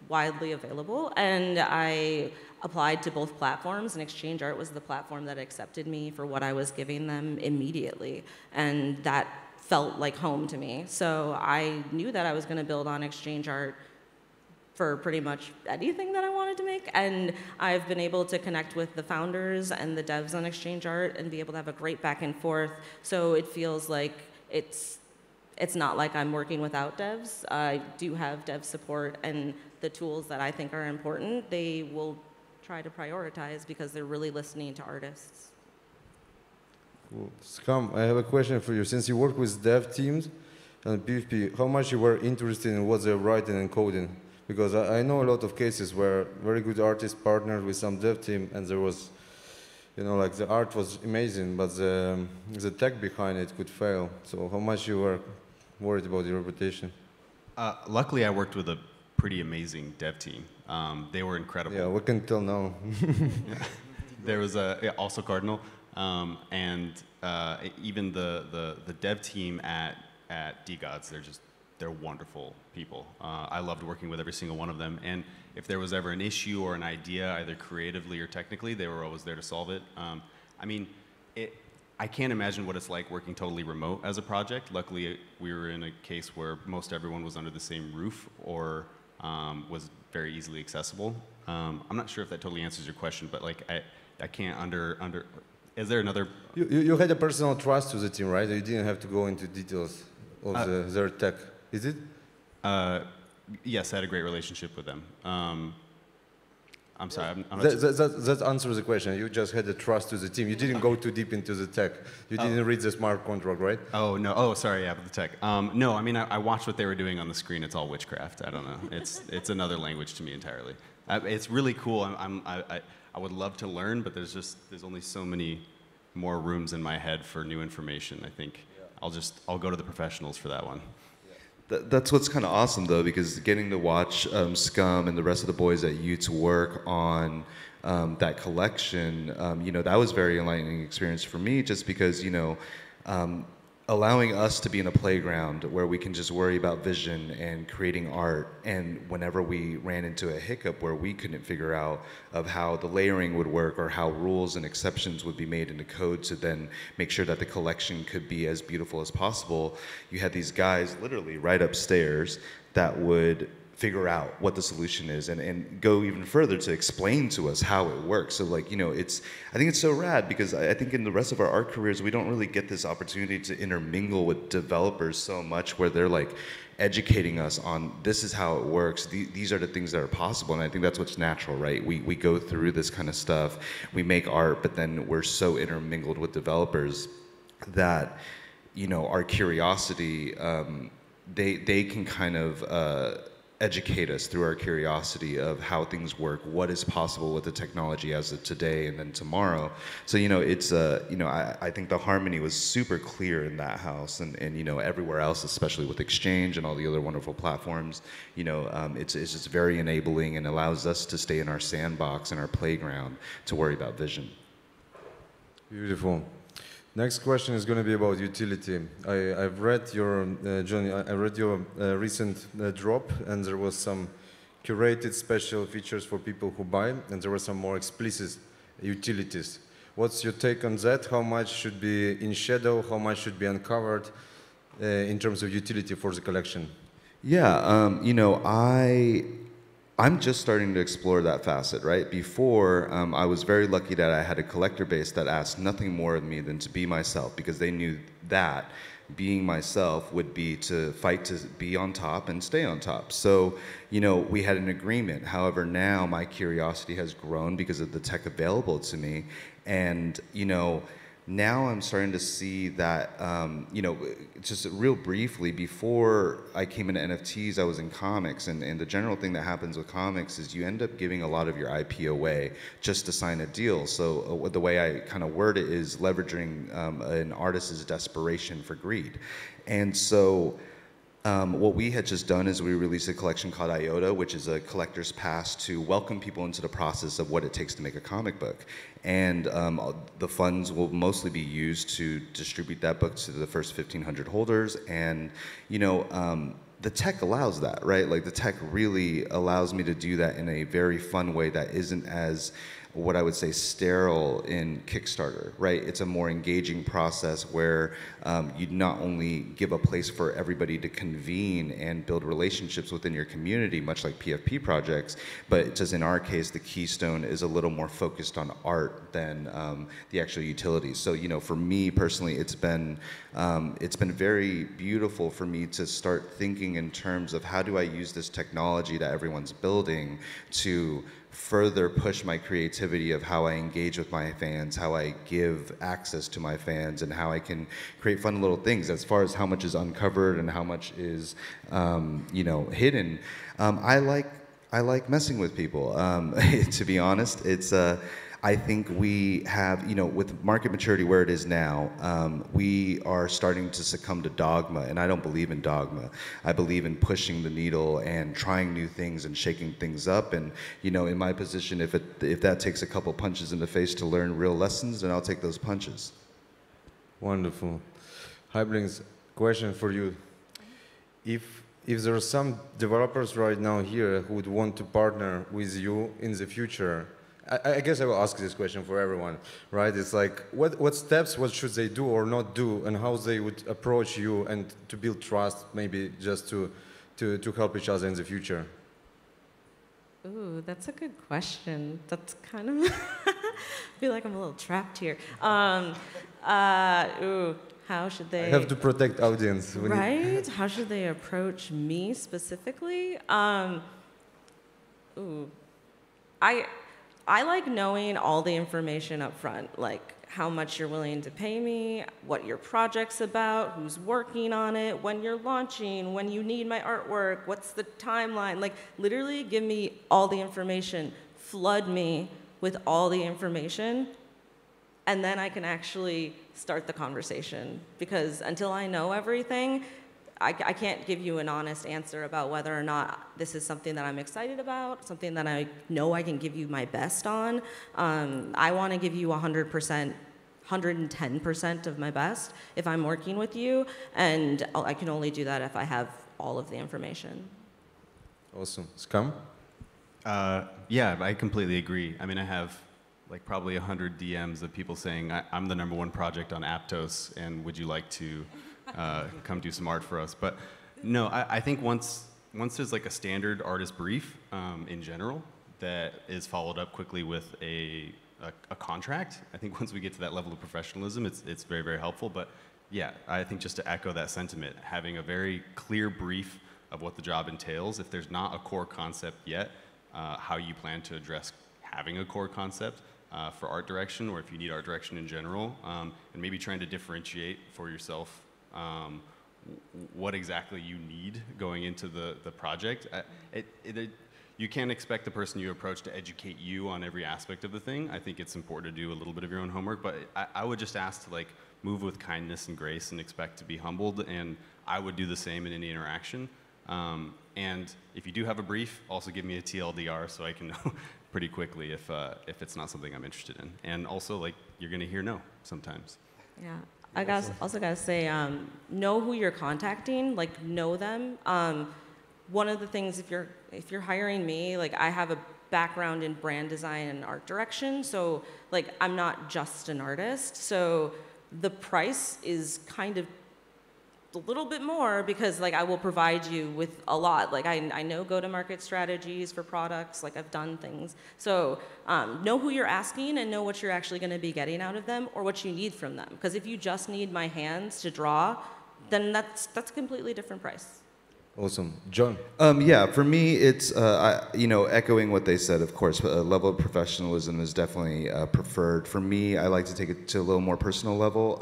widely available. And I applied to both platforms, and Exchange Art was the platform that accepted me for what I was giving them immediately. And that felt like home to me. So I knew that I was going to build on Exchange Art for pretty much anything that I wanted to make. And I've been able to connect with the founders and the devs on Exchange Art and be able to have a great back and forth. So it feels like it's not like I'm working without devs. I do have dev support, and the tools that I think are important, they will try to prioritize because they're really listening to artists. Cool. Scum, I have a question for you. Since you work with dev teams and PFP, how much you were interested in what they're writing and coding? Because I know a lot of cases where very good artists partnered with some dev team, and there was, like the art was amazing, but the tech behind it could fail. So how much you were worried about your reputation? Luckily, I worked with a pretty amazing dev team. They were incredible. Yeah, we can tell now. There was also Cardinal, and even the dev team at DGods, they're wonderful people. I loved working with every single one of them, and if there was ever an issue or an idea, either creatively or technically, they were always there to solve it. I can't imagine what it's like working totally remote as a project. Luckily, we were in a case where most everyone was under the same roof or was very easily accessible. I'm not sure if that totally answers your question, but I can't is there another? You had a personal trust to the team, right? You didn't have to go into details of their tech, is it? Yes, I had a great relationship with them. I'm sorry. That answers the question. You just had a trust to the team. You didn't go too deep into the tech. You didn't read the smart contract, right? Oh, no. Oh, sorry, yeah, the tech. No, I watched what they were doing on the screen. It's all witchcraft. I don't know. It's another language to me entirely. It's really cool. I would love to learn, but there's only so many more rooms in my head for new information. I think I'll go to the professionals for that one. That's what's kind of awesome, though, because getting to watch Scum and the rest of the boys at Utes work on that collection, that was a very enlightening experience for me, just because, allowing us to be in a playground where we can just worry about vision and creating art, and whenever we ran into a hiccup where we couldn't figure out of how the layering would work or how rules and exceptions would be made into code to then make sure that the collection could be as beautiful as possible, you had these guys literally right upstairs that would figure out what the solution is and go even further to explain to us how it works. So I think it's so rad, because I think in the rest of our art careers, we don't really get this opportunity to intermingle with developers so much, where they're educating us on this is how it works. These are the things that are possible. And I think that's what's natural, right? We go through this kind of stuff, we make art, but then we're so intermingled with developers that, our curiosity, they can kind of, educate us through our curiosity of how things work, what is possible with the technology as of today and then tomorrow. So, it's, I think the harmony was super clear in that house and everywhere else, especially with Exchange and all the other wonderful platforms. It's just very enabling and allows us to stay in our sandbox and our playground to worry about vision. Beautiful. Next question is going to be about utility. I've read your, Johnny, I read your recent drop, and there was some curated special features for people who buy, and there were some more explicit utilities. What's your take on that? How much should be in shadow? How much should be uncovered in terms of utility for the collection? Yeah, you know, I'm just starting to explore that facet, right? Before, I was very lucky that I had a collector base that asked nothing more of me than to be myself, because they knew that being myself would be to fight to be on top and stay on top. So, you know, we had an agreement. However, now my curiosity has grown because of the tech available to me. And, you know, now I'm starting to see that, you know, just real briefly, before I came into NFTs, I was in comics, and the general thing that happens with comics is you end up giving a lot of your IP away just to sign a deal. So the way I kind of word it is leveraging an artist's desperation for greed. And so what we had just done is we released a collection called IOTA, which is a collector's pass to welcome people into the process of what it takes to make a comic book. And the funds will mostly be used to distribute that book to the first 1,500 holders. And, you know, the tech allows that, right? Like, the tech really allows me to do that in a very fun way that isn't as, what I would say, sterile in Kickstarter, right? It's a more engaging process where you not only give a place for everybody to convene and build relationships within your community, much like PFP projects, but just in our case, the keystone is a little more focused on art than the actual utilities. So, you know, for me personally, it's been very beautiful for me to start thinking in terms of how do I use this technology that everyone's building to further push my creativity of how I engage with my fans, how I give access to my fans, and how I can create fun little things. As far as how much is uncovered and how much is, you know, hidden, I like messing with people. To be honest, it's I think we have, you know, with market maturity where it is now, we are starting to succumb to dogma, and I don't believe in dogma. I believe in pushing the needle and trying new things and shaking things up. And, you know, in my position, if that takes a couple punches in the face to learn real lessons, then I'll take those punches. Wonderful. Hyblinxx, question for you. If there are some developers right now here who would want to partner with you in the future, I guess I will ask this question for everyone, right? It's like, what steps, what should they do or not do, and how they would approach you and to build trust, maybe just to help each other in the future? Ooh, that's a good question. That's kind of, I feel like I'm a little trapped here. How should they? I have to protect audience. Right? How should they approach me specifically? I like knowing all the information up front, like how much you're willing to pay me, what your project's about, who's working on it, when you're launching, when you need my artwork, what's the timeline. Like, literally give me all the information, flood me with all the information, and then I can actually start the conversation. Because until I know everything, I can't give you an honest answer about whether or not this is something that I'm excited about, something that I know I can give you my best on. I want to give you 100%, 110% of my best if I'm working with you, and I can only do that if I have all of the information. Awesome. Scum? Yeah, I completely agree. I mean, I have like probably 100 DMs of people saying, I'm the #1 project on Aptos, and would you like to come do some art for us? But no, I think once there's like a standard artist brief in general that is followed up quickly with a contract, I think once we get to that level of professionalism, it's very, very helpful. But yeah, I think just to echo that sentiment, having a very clear brief of what the job entails, if there's not a core concept yet, how you plan to address having a core concept for art direction, or if you need art direction in general, and maybe trying to differentiate for yourself what exactly you need going into the project. You can't expect the person you approach to educate you on every aspect of the thing. I think it's important to do a little bit of your own homework, but I would just ask to like move with kindness and grace and expect to be humbled, and I would do the same in any interaction. And if you do have a brief, also give me a TLDR so I can know pretty quickly if it's not something I'm interested in. And also, like, you're gonna hear no sometimes. Yeah, also gotta say, know who you're contacting, like know them. One of the things, if you're hiring me, like I have a background in brand design and art direction, so like I'm not just an artist, so the price is kind of a little bit more because like I will provide you with a lot. Like I know go-to-market strategies for products, like I've done things. So know who you're asking and know what you're actually gonna be getting out of them or what you need from them. Because if you just need my hands to draw, then that's a completely different price. Awesome. John? Yeah, for me, it's, echoing what they said, of course, a level of professionalism is definitely preferred. For me, I like to take it to a little more personal level.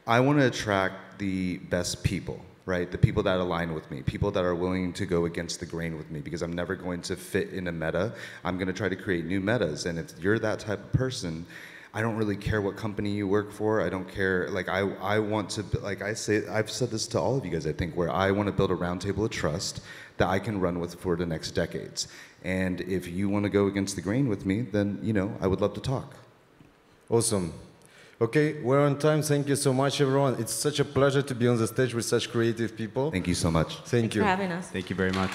I want to attract the best people, right? The people that align with me, people that are willing to go against the grain with me, because I'm never going to fit in a meta. I'm going to try to create new metas, and if you're that type of person, I don't really care what company you work for. I don't care, like I want to, like I say, I've said this to all of you guys, I think, where I want to build a round table of trust that I can run with for the next decades. And if you want to go against the grain with me, then, I would love to talk. Awesome. Okay, we're on time. Thank you so much, everyone. It's such a pleasure to be on the stage with such creative people. Thank you so much. Thank you for having us. Thank you very much.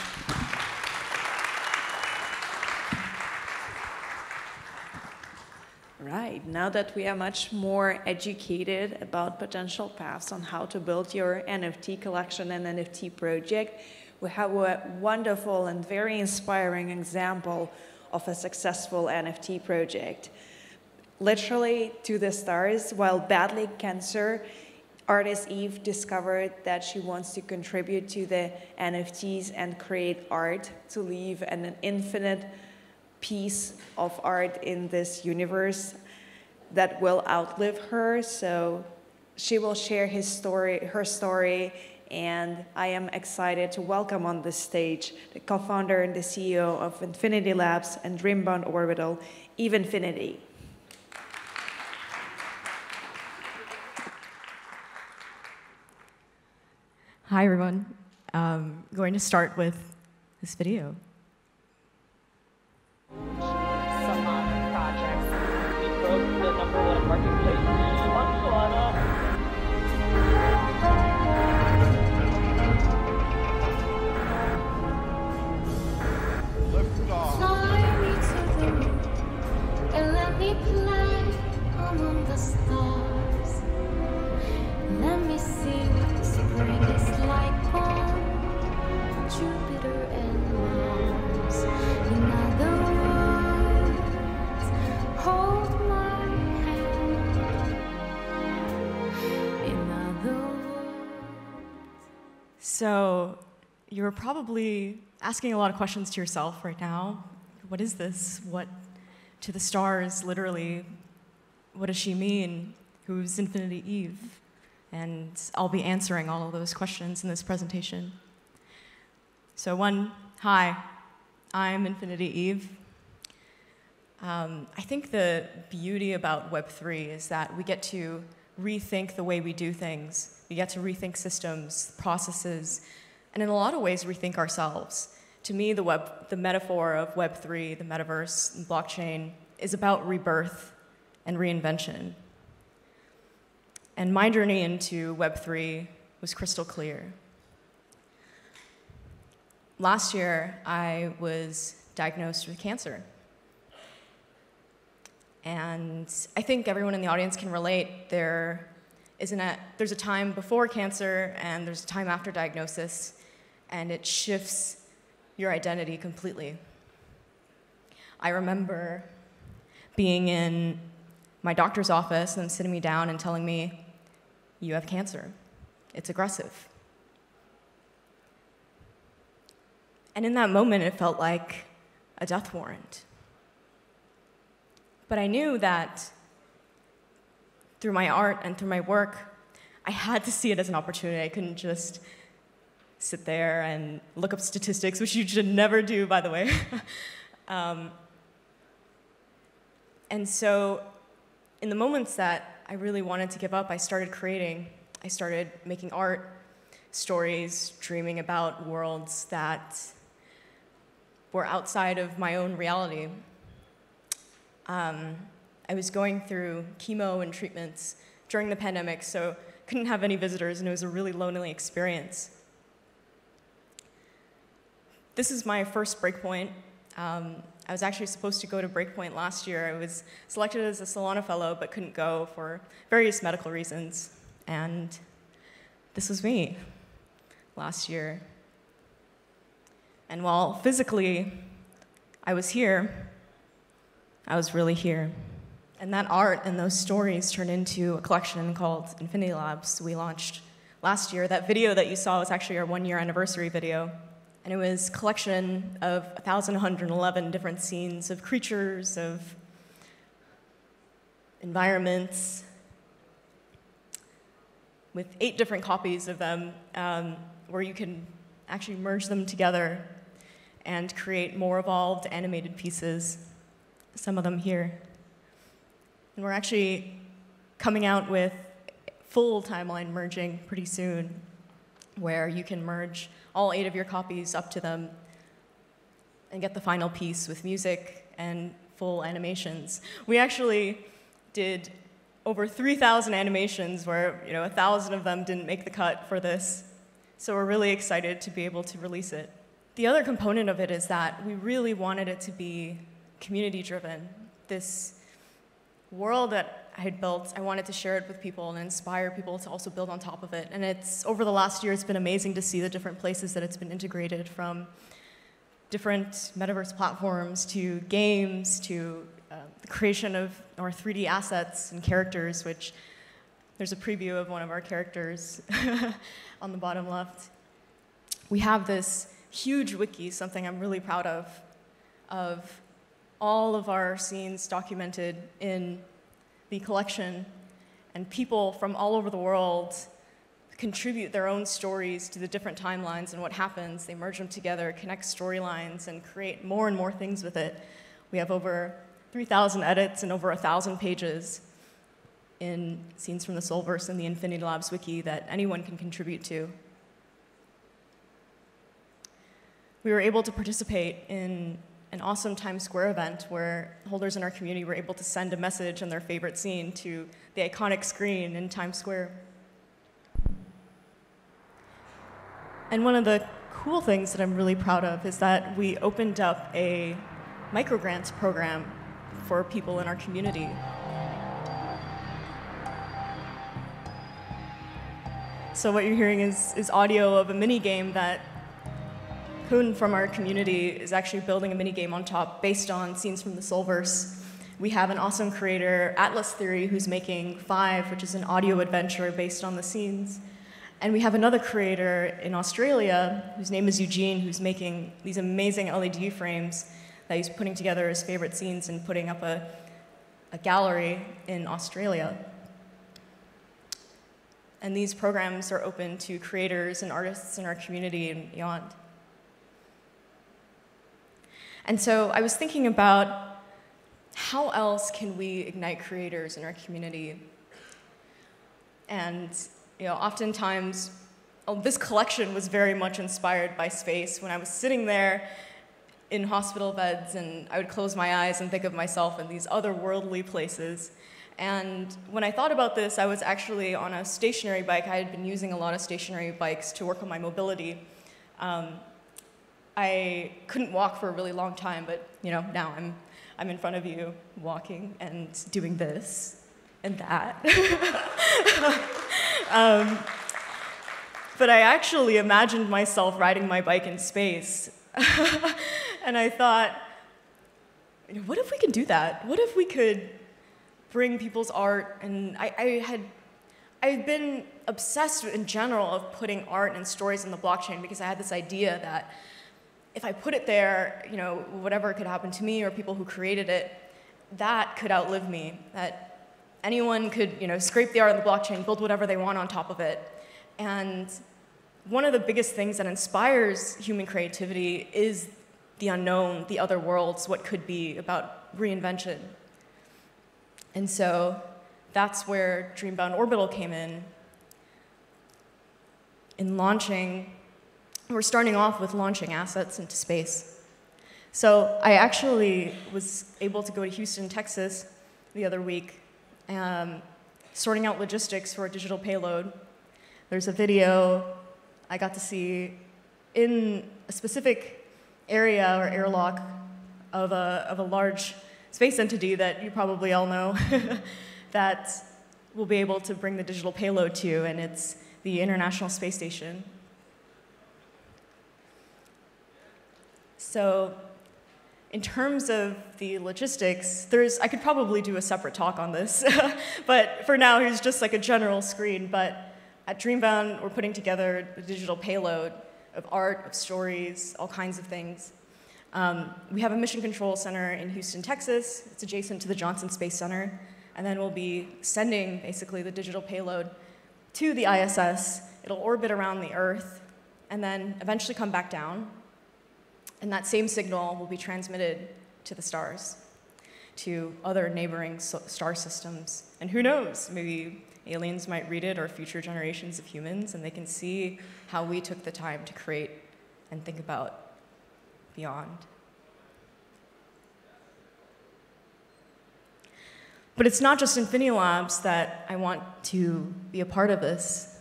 Right, now that we are much more educated about potential paths on how to build your NFT collection and NFT project, we have a wonderful and very inspiring example of a successful NFT project. Literally to the stars, while battling cancer, artist Eve discovered that she wants to contribute to the NFTs and create art to leave an infinite piece of art in this universe that will outlive her. So she will share her story, and I am excited to welcome on this stage the co-founder and the CEO of Infinity Labs and Dreambound Orbital, Eve Infinity. Hi, everyone. I'm going to start with this video. Solana projects. We built the #1 marketplace on Solana. Fly me to the moon and let me play among the stars. Let me see what spring is like on Jupiter and Mars. In other words, hold my hand. In other words. So you're probably asking a lot of questions to yourself right now. What is this? What to the stars, literally? What does she mean? Who's Infinity Eve? And I'll be answering all of those questions in this presentation. So hi, I'm Infinity Eve. I think the beauty about Web3 is that we get to rethink the way we do things. We get to rethink systems, processes, and in a lot of ways rethink ourselves. To me, the metaphor of Web3, the metaverse, and blockchain is about rebirth and reinvention. And my journey into Web3 was crystal clear. Last year, I was diagnosed with cancer. And I think everyone in the audience can relate. There's a time before cancer and there's a time after diagnosis, and it shifts your identity completely. I remember being in my doctor's office and them sitting me down and telling me, "You have cancer. It's aggressive." And in that moment, it felt like a death warrant. But I knew that through my art and through my work, I had to see it as an opportunity. I couldn't just sit there and look up statistics, which you should never do, by the way. And so in the moments that I really wanted to give up, I started creating. I started making art, stories, dreaming about worlds that were outside of my own reality. I was going through chemo and treatments during the pandemic, so couldn't have any visitors, and it was a really lonely experience. This is my first Breakpoint. I was actually supposed to go to Breakpoint last year. I was selected as a Solana fellow, but couldn't go for various medical reasons. And this was me last year. And while physically I was here, I was really here. And that art and those stories turned into a collection called Infinity Labs we launched last year. That video that you saw was actually our 1-year anniversary video. And it was a collection of 1,111 different scenes of creatures, of environments, with 8 different copies of them, where you can actually merge them together and create more evolved animated pieces, some of them here. And we're actually coming out with full timeline merging pretty soon, where you can merge all 8 of your copies up to them and get the final piece with music and full animations. We actually did over 3,000 animations where 1,000 of them didn't make the cut for this. So we're really excited to be able to release it. The other component of it is that we really wanted it to be community-driven. This world that I had built, I wanted to share it with people and inspire people to also build on top of it. And over the last year, it's been amazing to see the different places that it's been integrated, from different metaverse platforms to games to the creation of our 3D assets and characters, which there's a preview of one of our characters on the bottom left. We have this huge wiki, something I'm really proud of all of our scenes documented in the collection, and people from all over the world contribute their own stories to the different timelines and what happens. They merge them together, connect storylines, and create more and more things with it. We have over 3,000 edits and over 1,000 pages in Scenes from the Soulverse and the Infinity Labs wiki that anyone can contribute to. We were able to participate in an awesome Times Square event where holders in our community were able to send a message on their favorite scene to the iconic screen in Times Square. And one of the cool things that I'm really proud of is that we opened up a microgrants program for people in our community. So what you're hearing is audio of a mini game that Kun from our community is actually building a mini game on top based on Scenes from the Soulverse. We have an awesome creator, Atlas Theory, who's making 5, which is an audio adventure based on the scenes. And we have another creator in Australia, whose name is Eugene, who's making these amazing LED frames that he's putting together his favorite scenes and putting up a gallery in Australia. And these programs are open to creators and artists in our community and beyond. And so I was thinking about how else can we ignite creators in our community? And oftentimes, this collection was very much inspired by space. When I was sitting there in hospital beds, and I would close my eyes and think of myself in these otherworldly places. And when I thought about this, I was actually on a stationary bike. I had been using a lot of stationary bikes to work on my mobility. I couldn't walk for a really long time, but now I'm in front of you walking and doing this and that. But I actually imagined myself riding my bike in space. And I thought, what if we could do that? What if we could bring people's art? And I had been obsessed in general of putting art and stories in the blockchain, because I had this idea that if I put it there, whatever could happen to me or people who created it, that could outlive me. That anyone could, scrape the art on the blockchain, build whatever they want on top of it. And one of the biggest things that inspires human creativity is the unknown, the other worlds, what could be, about reinvention. And so that's where Dreambound Orbital came in launching. We're starting off with launching assets into space. So I actually was able to go to Houston, Texas the other week, sorting out logistics for a digital payload. There's a video I got to see in a specific area or airlock of a large space entity that you probably all know that we'll be able to bring the digital payload to, and it's the International Space Station. So in terms of the logistics, I could probably do a separate talk on this, but for now, here's just like a general screen. But at Dreambound, we're putting together a digital payload of art, of stories, all kinds of things. We have a mission control center in Houston, Texas. It's adjacent to the Johnson Space Center. And then we'll be sending, basically, the digital payload to the ISS. It'll orbit around the Earth, and then eventually come back down. And that same signal will be transmitted to the stars, to other neighboring star systems. And who knows, maybe aliens might read it, or future generations of humans, and they can see how we took the time to create and think about beyond. But it's not just Infinity Labs that I want to be a part of this.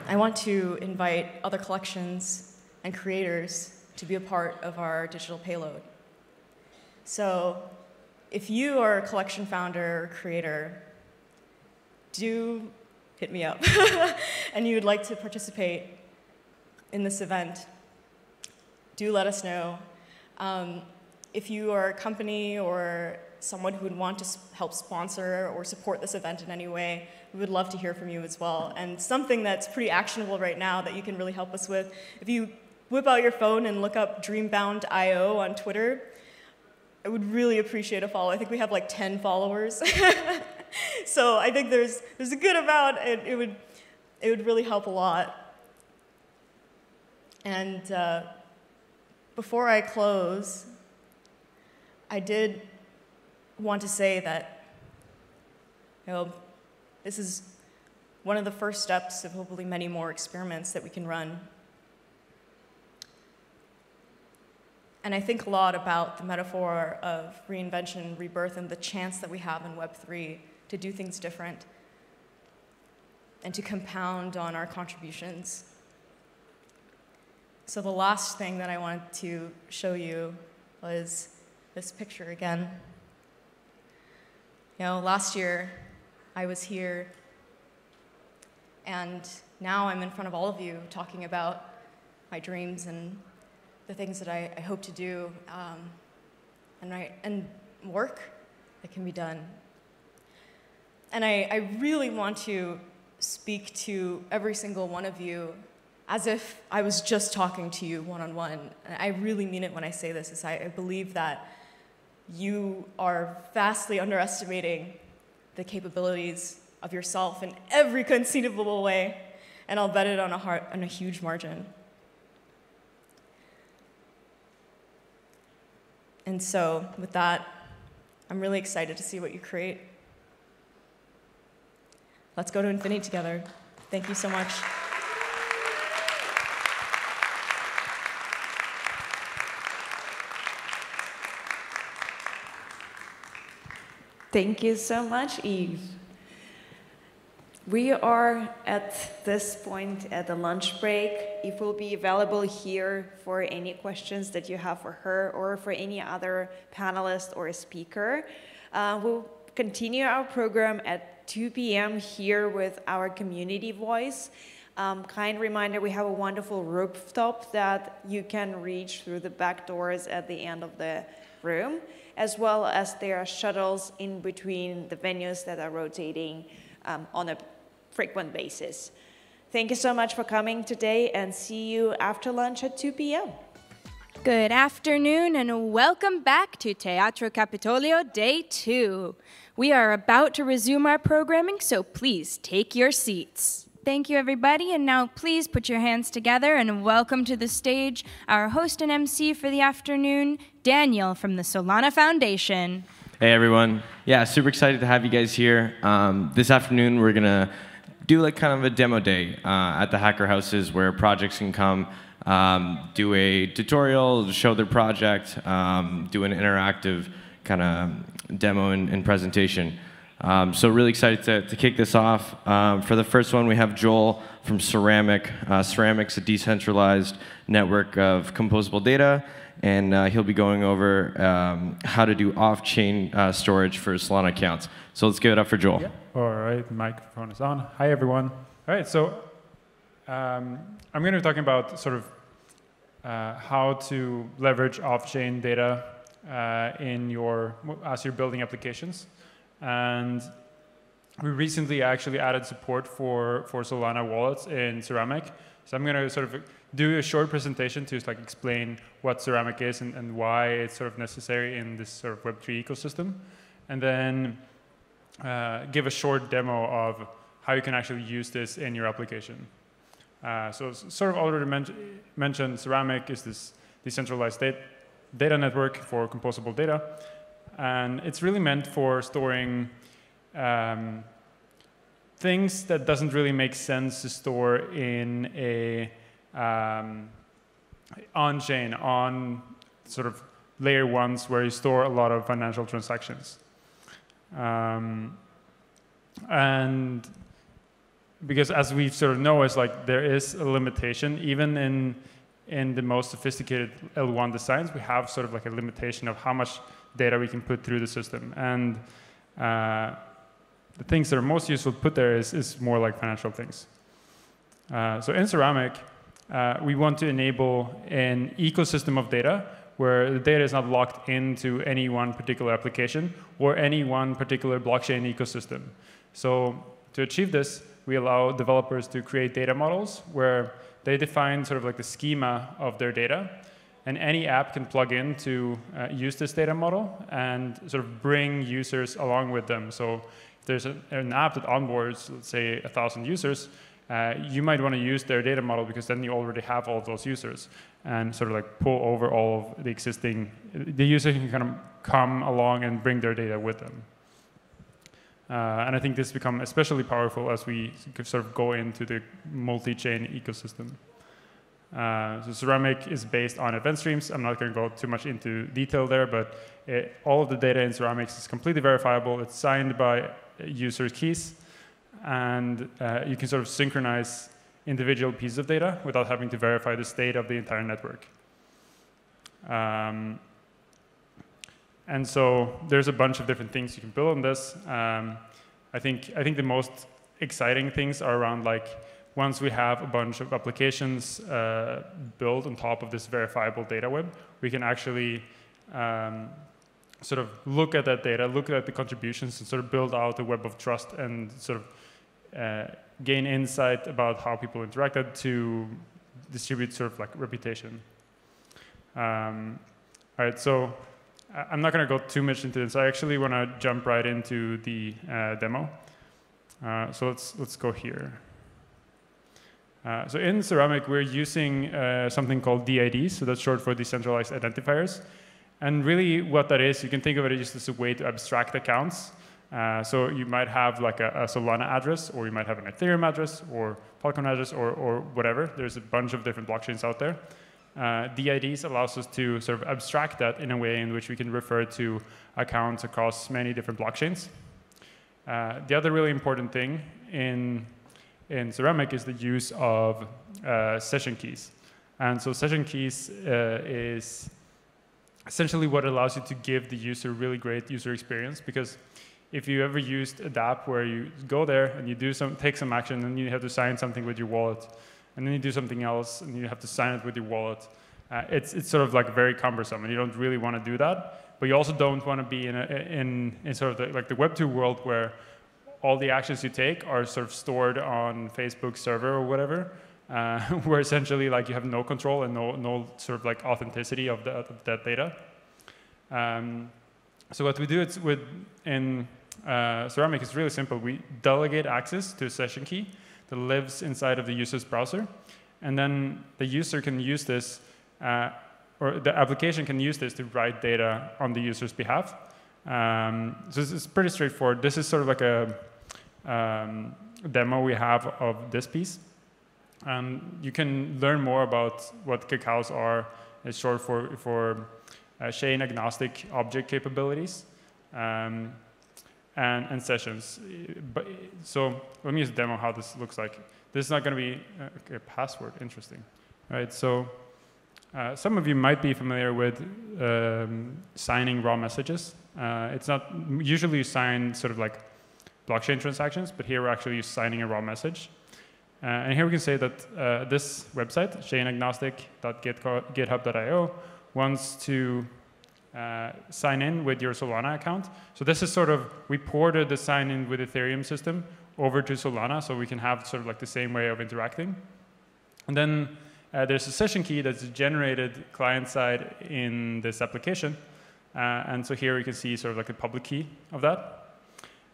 I want to invite other collections and creators to be a part of our digital payload. So if you are a collection founder or creator, do hit me up and you would like to participate in this event, do let us know. If you are a company or someone who would want to help sponsor or support this event in any way, we would love to hear from you as well. And something that's pretty actionable right now that you can really help us with, if you whip out your phone and look up Dreambound.io on Twitter, I would really appreciate a follow. I think we have like 10 followers. So I think there's a good amount, and it would really help a lot. And before I close, I did want to say that, this is one of the first steps of hopefully many more experiments that we can run. And I think a lot about the metaphor of reinvention, rebirth, and the chance that we have in Web3 to do things different and to compound on our contributions. So the last thing that I wanted to show you was this picture again. Last year I was here, and now I'm in front of all of you talking about my dreams and the things that I hope to do, and work that can be done. And I really want to speak to every single one of you as if I was just talking to you one-on-one. And I really mean it when I say this, is I believe that you are vastly underestimating the capabilities of yourself in every conceivable way, and I'll bet it on a huge margin. And so, with that, I'm really excited to see what you create. Let's go to infinity together. Thank you so much. Thank you so much, Eve. We are at this point at the lunch break. Eve will be available here for any questions that you have for her or for any other panelist or speaker. We'll continue our program at 2 p.m. here with our community voice. Kind reminder, we have a wonderful rooftop that you can reach through the back doors at the end of the room, as well as there are shuttles in between the venues that are rotating on a frequent basis. Thank you so much for coming today, and see you after lunch at 2 p.m. Good afternoon and welcome back to Teatro Capitolio Day 2. We are about to resume our programming, so please take your seats. Thank you, everybody, and now please put your hands together and welcome to the stage our host and MC for the afternoon, Daniel from the Solana Foundation. Hey, everyone. Yeah, super excited to have you guys here. This afternoon, we're going to do like kind of a demo day at the hacker houses where projects can come, do a tutorial, show their project, do an interactive kind of demo and presentation. So really excited to kick this off. For the first one, we have Joel from Ceramic. Ceramic's a decentralized network of composable data, and he'll be going over how to do off-chain storage for Solana accounts. So let's give it up for Joel. Yeah. All right, the microphone is on. Hi, everyone. All right, so I'm going to be talking about sort of how to leverage off-chain data as you're building applications. And we recently actually added support for Solana wallets in Ceramic. So I'm going to sort of do a short presentation to like explain what Ceramic is and why it's sort of necessary in this sort of Web3 ecosystem. And then give a short demo of how you can actually use this in your application. So sort of already mentioned, Ceramic is this decentralized data network for composable data. And it's really meant for storing things that doesn't really make sense to store in a on-chain, on sort of layer ones where you store a lot of financial transactions. And because as we sort of know, is like there is a limitation, even in the most sophisticated L1 designs, we have sort of like a limitation of how much data we can put through the system. And the things that are most useful to put there is more like financial things. So in Ceramic, we want to enable an ecosystem of data where the data is not locked into any one particular application or any one particular blockchain ecosystem. So to achieve this, we allow developers to create data models where they define sort of like the schema of their data, and any app can plug in to use this data model and sort of bring users along with them. So if there's an app that onboards, let's say, 1,000 users, you might want to use their data model because then you already have all of those users and sort of like pull over all of the existing, the user can kind of come along and bring their data with them. And I think this becomes especially powerful as we sort of go into the multi-chain ecosystem. So Ceramic is based on event streams. I'm not going to go too much into detail there, but all of the data in Ceramic is completely verifiable. It's signed by users' keys, and you can sort of synchronize individual pieces of data without having to verify the state of the entire network. And so there's a bunch of different things you can build on this. I think the most exciting things are around like once we have a bunch of applications built on top of this verifiable data web, we can actually sort of look at that data, look at the contributions, and sort of build out a web of trust and sort of gain insight about how people interacted to distribute sort of like reputation. All right, so I'm not going to go too much into this. I actually want to jump right into the demo. So let's go here. So in Ceramic, we're using something called DIDs, so that's short for decentralized identifiers. And really what that is, you can think of it just as a way to abstract accounts. So you might have like a Solana address, or you might have an Ethereum address, or Polygon address, or whatever. There's a bunch of different blockchains out there. DIDs allows us to sort of abstract that in a way in which we can refer to accounts across many different blockchains. The other really important thing in Ceramic is the use of session keys. And so session keys is essentially what allows you to give the user really great user experience, because if you ever used a dApp where you go there and you take some action and you have to sign something with your wallet, and then you do something else and you have to sign it with your wallet, it's sort of like very cumbersome, and you don't really want to do that. But you also don't want to be in sort of like the Web2 world where all the actions you take are sort of stored on Facebook server or whatever, where essentially like you have no control and no sort of like authenticity of that data. So what we do in Ceramic is really simple. We delegate access to a session key that lives inside of the user's browser, and then the user can use this, or the application can use this to write data on the user's behalf. So it's pretty straightforward. This is sort of like a demo we have of this piece. You can learn more about what cacaos are. It's short for chain agnostic object capabilities. and sessions. So let me just demo how this looks like. This is not going to be a password. Interesting. Right. So some of you might be familiar with signing raw messages. It's not usually you sign sort of like blockchain transactions, but here we're actually signing a raw message. And here we can say that this website, chainagnostic.github.io, wants to sign in with your Solana account. So this is sort of, we ported the sign in with Ethereum system over to Solana so we can have sort of like the same way of interacting. And then there's a session key that's generated client-side in this application. And so here we can see sort of like the public key of that.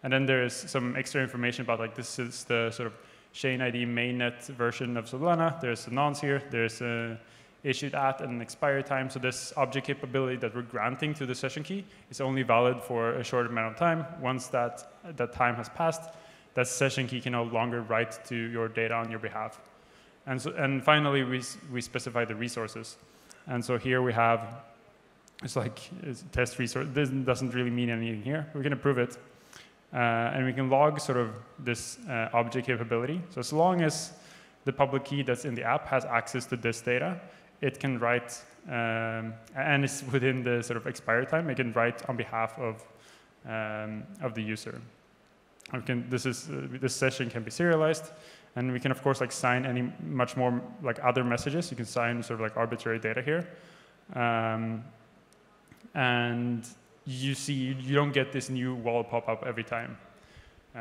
And then there's some extra information about like this is the sort of Chain ID mainnet version of Solana. There's a nonce here. There's a issued at and an expiry time. So this object capability that we're granting to the session key is only valid for a short amount of time. Once that time has passed, that session key can no longer write to your data on your behalf. And finally, we specify the resources. And so here we have, it's test resource. This doesn't really mean anything here. We can approve it. And we can log sort of this object capability. So as long as the public key that's in the app has access to this data, it can write, and it's within the sort of expiry time, it can write on behalf of the user. This session can be serialized, and we can of course like sign any much more like other messages. You can sign sort of like arbitrary data here, and you see you don't get this new wall pop up every time.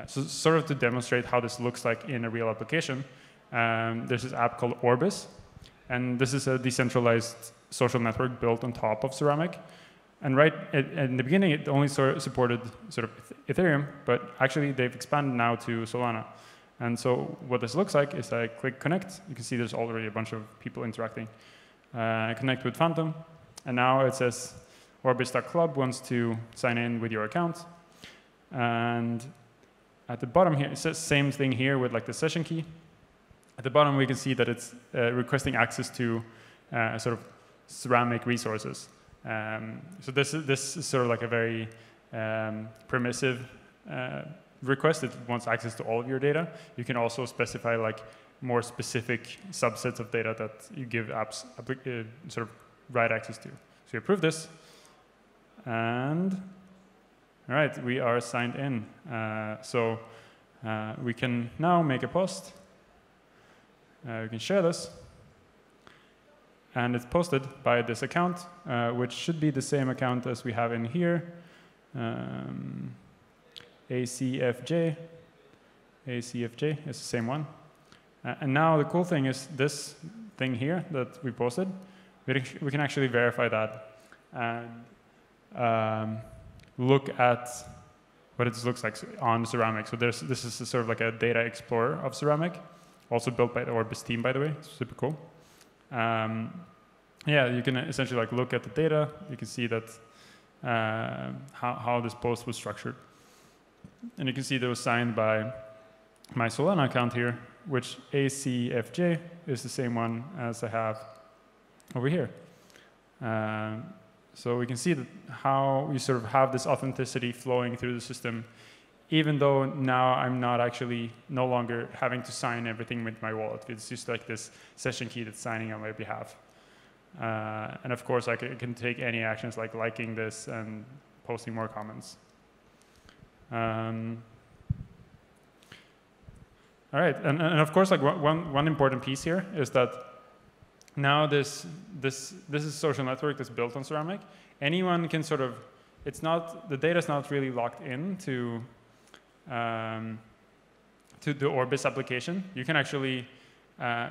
So sort of to demonstrate how this looks like in a real application, there's this app called Orbis, and this is a decentralized social network built on top of Ceramic. And right in the beginning, it only supported sort of Ethereum, but actually they've expanded now to Solana. And so what this looks like is I click connect. You can see there's already a bunch of people interacting. I connect with Phantom, and now it says Orbis.club wants to sign in with your account. And at the bottom here, it says same thing here with like the session key. At the bottom, we can see that it's requesting access to sort of Ceramic resources. So this is sort of like a very permissive request. It wants access to all of your data. You can also specify like more specific subsets of data that you give apps sort of write access to. So you approve this, and all right, we are signed in. So we can now make a post. We can share this. And it's posted by this account, which should be the same account as we have in here. ACFJ is the same one. And now the cool thing is this thing here that we posted, we can actually verify that and look at what it looks like on Ceramic. So this is sort of like a data explorer of Ceramic, also built by the Orbis team, by the way. It's super cool. Yeah, you can essentially like look at the data. You can see that how this post was structured. And you can see that it was signed by my Solana account here, which ACFJ is the same one as I have over here. So we can see that how we sort of have this authenticity flowing through the system, even though now I'm not actually no longer having to sign everything with my wallet. It's just like this session key that's signing on my behalf. And of course, I can take any actions like liking this and posting more comments. All right, and of course, like one important piece here is that now this is a social network that's built on Ceramic. Anyone can sort of, the data is not really locked in to the Orbis application. You can actually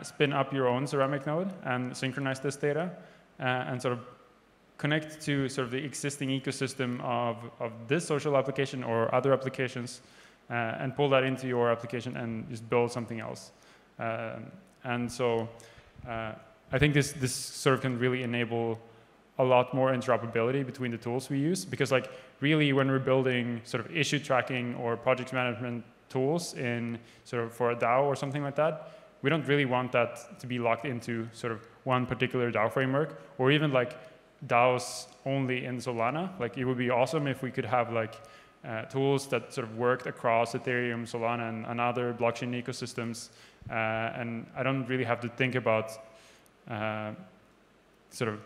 spin up your own Ceramic node and synchronize this data and sort of connect to sort of the existing ecosystem of this social application or other applications and pull that into your application and just build something else. And so I think this sort of can really enable a lot more interoperability between the tools we use, because like really when we're building sort of issue tracking or project management tools in sort of for a DAO or something like that, we don't really want that to be locked into sort of one particular DAO framework, or even like DAOs only in Solana. Like it would be awesome if we could have like tools that sort of worked across Ethereum, Solana, and other blockchain ecosystems. And I don't really have to think about sort of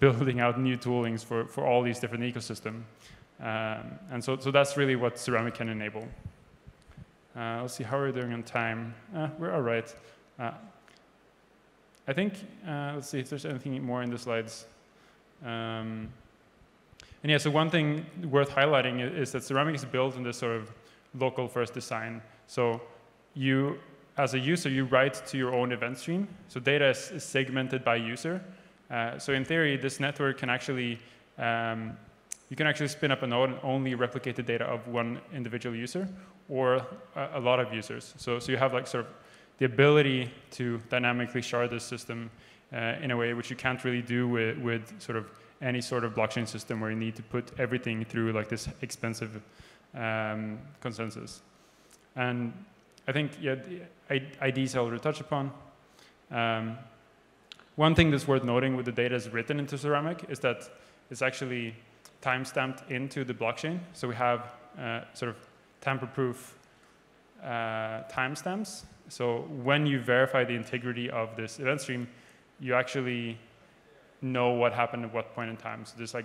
building out new toolings for all these different ecosystems. And so that's really what Ceramic can enable. Let's see, how are we doing on time? We're all right. I think, let's see if there's anything more in the slides. And yeah, so one thing worth highlighting is that Ceramic is built in this sort of local first design. So you, as a user, you write to your own event stream. So data is segmented by user. So in theory, this network can actually, you can actually spin up a node and only replicate the data of one individual user or a lot of users. So you have like sort of the ability to dynamically shard this system in a way which you can't really do with sort of any sort of blockchain system where you need to put everything through like this expensive consensus. And I think, yeah, IDs I already touched upon. One thing that's worth noting with the data is written into Ceramic is that it's actually timestamped into the blockchain. So we have sort of tamper-proof timestamps. So when you verify the integrity of this event stream, you actually know what happened at what point in time. So there's like,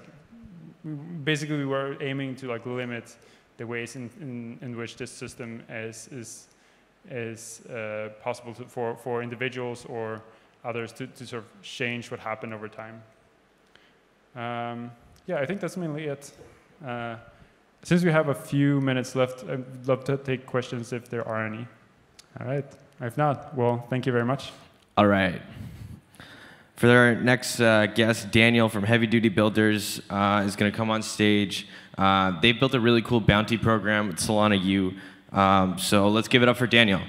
basically we were aiming to like limit the ways in which this system is possible for individuals or others to sort of change what happened over time. Yeah, I think that's mainly it. Since we have a few minutes left, I'd love to take questions if there are any. All right. If not, well, thank you very much. All right. For our next guest, Daniel from Heavy Duty Builders is going to come on stage. They built a really cool bounty program with Solana U. So let's give it up for Daniel.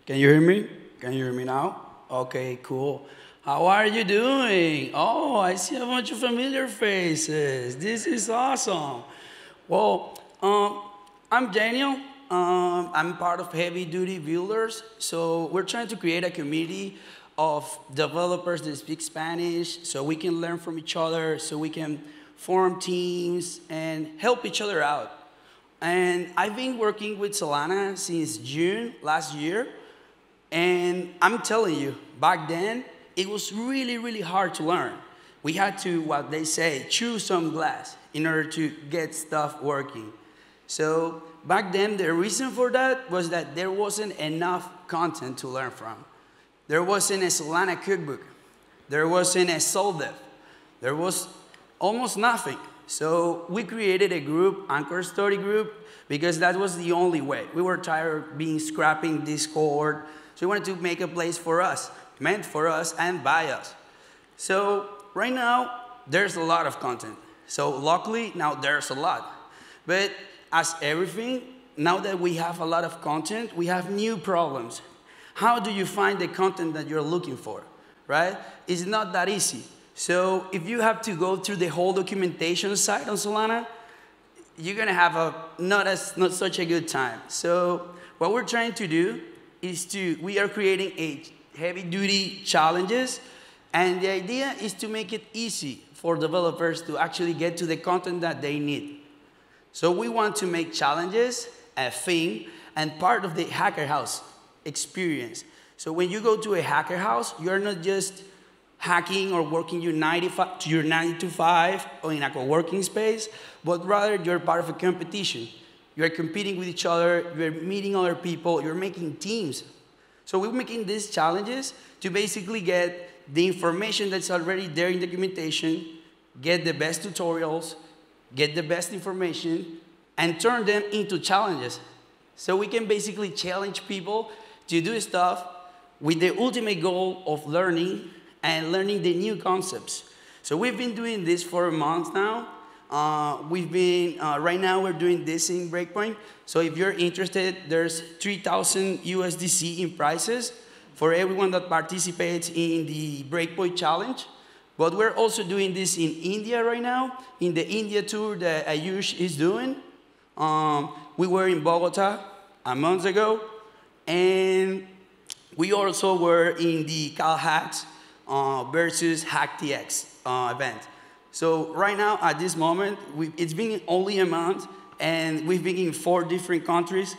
Can you hear me? Can you hear me now? Okay, cool. How are you doing? Oh, I see a bunch of familiar faces. This is awesome. Well, I'm Daniel. I'm part of Heavy Duty Builders. So we're trying to create a community of developers that speak Spanish so we can learn from each other, so we can form teams and help each other out. And I've been working with Solana since June last year. And I'm telling you, back then, it was really, really hard to learn. We had to, what they say, chew some glass in order to get stuff working. So back then, the reason for that was that there wasn't enough content to learn from. There wasn't a Solana cookbook. There wasn't a Sollet. There was almost nothing. So we created a group, Anchor Story Group, because that was the only way. We were tired of being scrapping Discord. So we wanted to make a place for us, meant for us and by us. So right now, there's a lot of content. So luckily, now there's a lot. But as everything, now that we have a lot of content, we have new problems. How do you find the content that you're looking for, right? It's not that easy. So if you have to go through the whole documentation site on Solana, you're gonna have not such a good time. So what we're trying to do is we are creating a heavy-duty challenges, and the idea is to make it easy for developers to actually get to the content that they need. So we want to make challenges a thing and part of the Hacker House experience. So when you go to a Hacker House, you're not just hacking or working your 9 to 5 or in a co-working space, but rather you're part of a competition. You're competing with each other, you're meeting other people, you're making teams. So we're making these challenges to basically get the information that's already there in documentation, get the best tutorials, get the best information, and turn them into challenges. So we can basically challenge people to do stuff with the ultimate goal of learning and learning the new concepts. So we've been doing this for a month now. Right now we're doing this in Breakpoint. So if you're interested, there's 3,000 USDC in prizes for everyone that participates in the Breakpoint challenge. But we're also doing this in India right now, in the India tour that Ayush is doing. We were in Bogota a month ago, and we also were in the CalHacks versus HackTX event. So right now, at this moment, it's been only a month, and we've been in 4 different countries.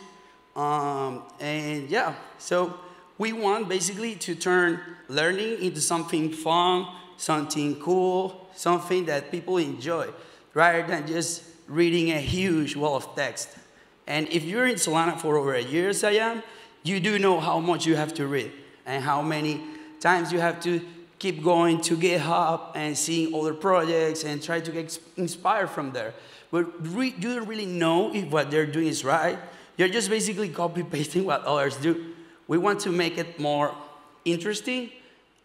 And yeah, so we want basically to turn learning into something fun, something cool, something that people enjoy, rather than just reading a huge wall of text. And if you're in Solana for over a year, as I am, you do know how much you have to read and how many times you have to keep going to GitHub and seeing other projects and try to get inspired from there. But you don't really know if what they're doing is right. You're just basically copy-pasting what others do. We want to make it more interesting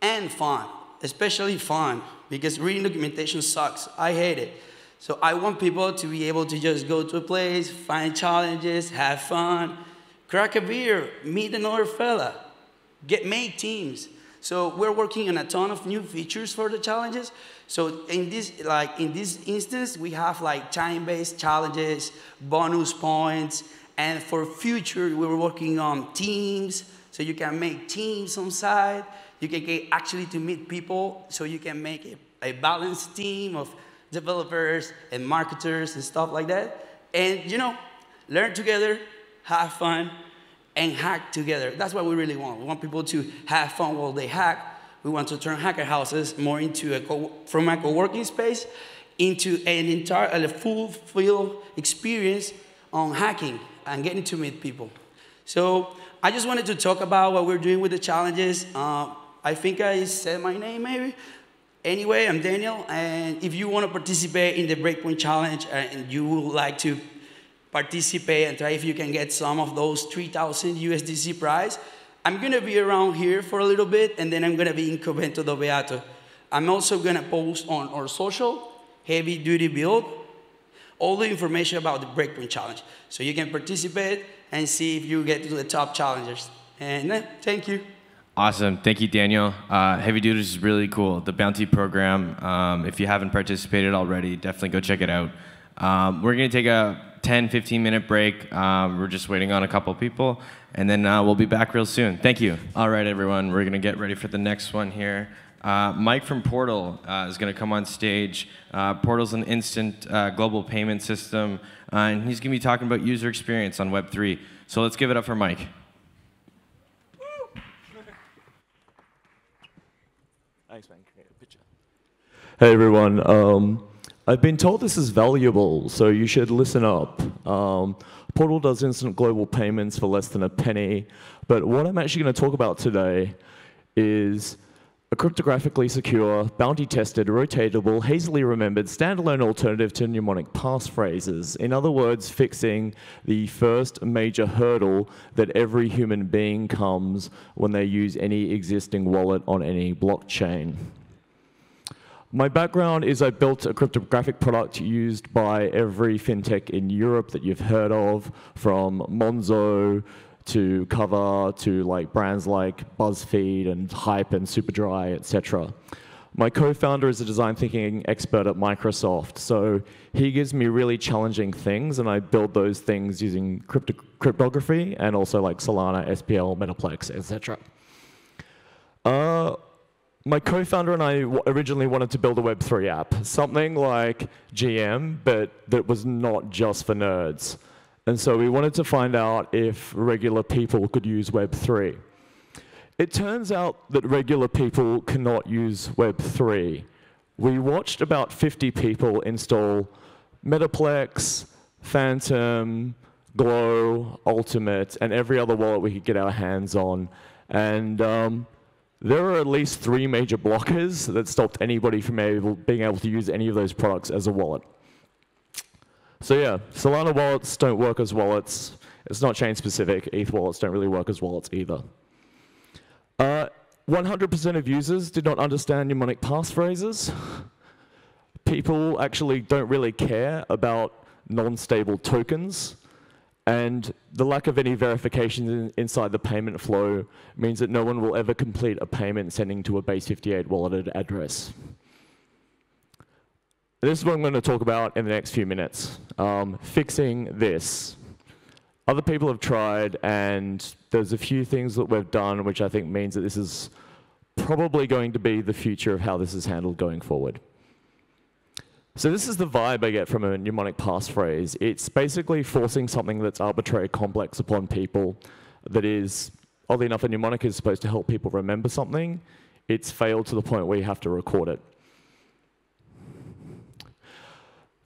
and fun, especially fun, because reading documentation sucks. I hate it. So I want people to be able to just go to a place, find challenges, have fun, crack a beer, meet another fella, make teams. So we're working on a ton of new features for the challenges. So in this instance, we have like time-based challenges, bonus points, and for future, we're working on teams. So you can make teams on site. You can get actually to meet people. So you can make a balanced team of developers and marketers and stuff like that. And learn together, have fun, and hack together. That's what we really want. We want people to have fun while they hack. We want to turn hacker houses more into from a co-working space into an entire full experience on hacking and getting to meet people. So I just wanted to talk about what we're doing with the challenges. I think I said my name maybe. Anyway, I'm Daniel, and if you want to participate in the Breakpoint challenge and you would like to participate and try if you can get some of those 3,000 USDC prize, I'm going to be around here for a little bit, and then I'm going to be in Covento do Beato. I'm also going to post on our social, Heavy Duty Build, all the information about the Breakpoint challenge. So you can participate and see if you get to the top challengers. And thank you. Awesome. Thank you, Daniel. Heavy Duty is really cool. The bounty program, if you haven't participated already, definitely go check it out. We're going to take a 10, 15-minute break. We're just waiting on a couple people, and then we'll be back real soon. Thank you. All right, everyone. We're going to get ready for the next one here. Mike from Portal is going to come on stage. Portal's an instant global payment system, and he's going to be talking about user experience on Web3. So let's give it up for Mike. Thanks, man. Create a picture. Hey, everyone. I've been told this is valuable, so you should listen up. Portal does instant global payments for less than a penny, but what I'm actually going to talk about today is a cryptographically secure, bounty-tested, rotatable, hazily remembered, standalone alternative to mnemonic passphrases. In other words, fixing the first major hurdle that every human being comes when they use any existing wallet on any blockchain. My background is I built a cryptographic product used by every fintech in Europe that you've heard of, from Monzo to Cover to like brands like BuzzFeed and Hype and Superdry, etc. My co-founder is a design thinking expert at Microsoft, so he gives me really challenging things, and I build those things using cryptography and also like Solana, SPL, Metaplex, etc. My co-founder and I originally wanted to build a Web3 app, something like GM, but that was not just for nerds. And so we wanted to find out if regular people could use Web3. It turns out that regular people cannot use Web3. We watched about 50 people install Metaplex, Phantom, Glow, Ultimate, and every other wallet we could get our hands on. And there are at least 3 major blockers that stopped anybody from being able to use any of those products as a wallet. So yeah, Solana wallets don't work as wallets. It's not chain specific. ETH wallets don't really work as wallets either. 100% of users did not understand mnemonic passphrases. People actually don't really care about non-stable tokens. And the lack of any verification inside the payment flow means that no one will ever complete a payment sending to a base58 walleted address. This is what I'm going to talk about in the next few minutes, fixing this. Other people have tried, and there's a few things that we've done which I think means that this is probably going to be the future of how this is handled going forward. So this is the vibe I get from a mnemonic passphrase. It's basically forcing something that's arbitrary complex upon people that is, oddly enough, a mnemonic is supposed to help people remember something. It's failed to the point where you have to record it.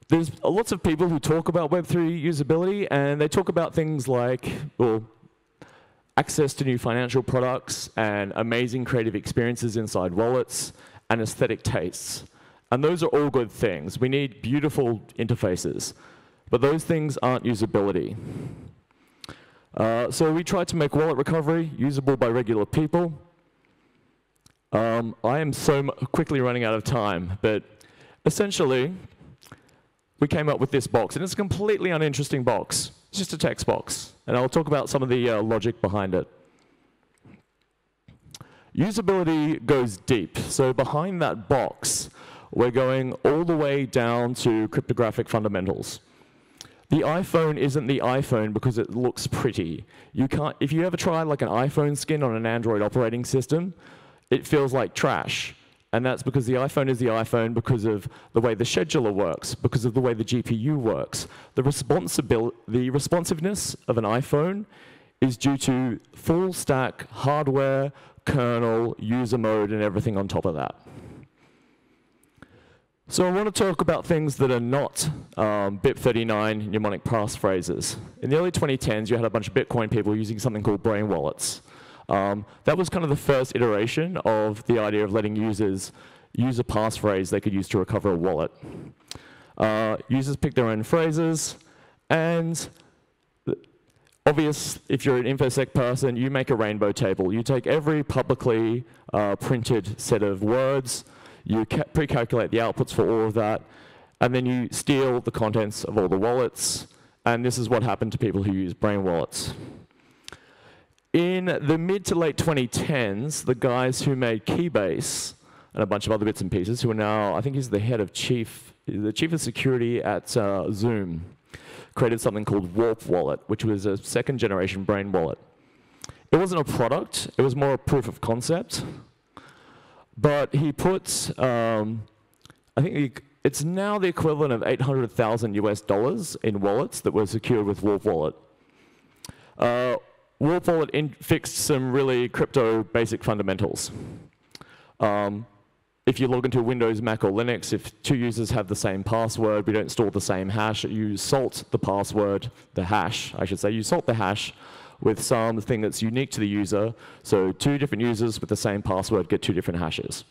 There's lots of people who talk about Web3 usability, and they talk about things like, well, access to new financial products and amazing creative experiences inside wallets and aesthetic tastes. And those are all good things. We need beautiful interfaces, but those things aren't usability. So we tried to make wallet recovery usable by regular people. I am so quickly running out of time, but essentially, we came up with this box, and it's a completely uninteresting box. It's just a text box, and I'll talk about some of the logic behind it. Usability goes deep. So behind that box, we're going all the way down to cryptographic fundamentals. The iPhone isn't the iPhone because it looks pretty. You can't, if you ever try like an iPhone skin on an Android operating system, it feels like trash. And that's because the iPhone is the iPhone because of the way the scheduler works, because of the way the GPU works. The responsiveness of an iPhone is due to full stack hardware, kernel, user mode, and everything on top of that. So I want to talk about things that are not BIP39 mnemonic passphrases. In the early 2010s, you had a bunch of Bitcoin people using something called brain wallets. That was kind of the first iteration of the idea of letting users use a passphrase they could use to recover a wallet. Users pick their own phrases, and obvious, if you're an InfoSec person, you make a rainbow table. You take every publicly printed set of words, you pre-calculate the outputs for all of that, and then you steal the contents of all the wallets, and this is what happened to people who use brain wallets. In the mid to late 2010s, the guys who made Keybase and a bunch of other bits and pieces, who are now, I think he's the head of the chief of security at Zoom, created something called Warp Wallet, which was a second generation brain wallet. It wasn't a product, it was more a proof of concept. But he put, I think it's now the equivalent of 800,000 US dollars in wallets that were secured with Warp Wallet. Warp Wallet fixed some really crypto basic fundamentals. If you log into Windows, Mac, or Linux, if two users have the same password, we don't store the same hash, you salt the password, the hash, I should say, you salt the hash with something that's unique to the user, so two different users with the same password get two different hashes.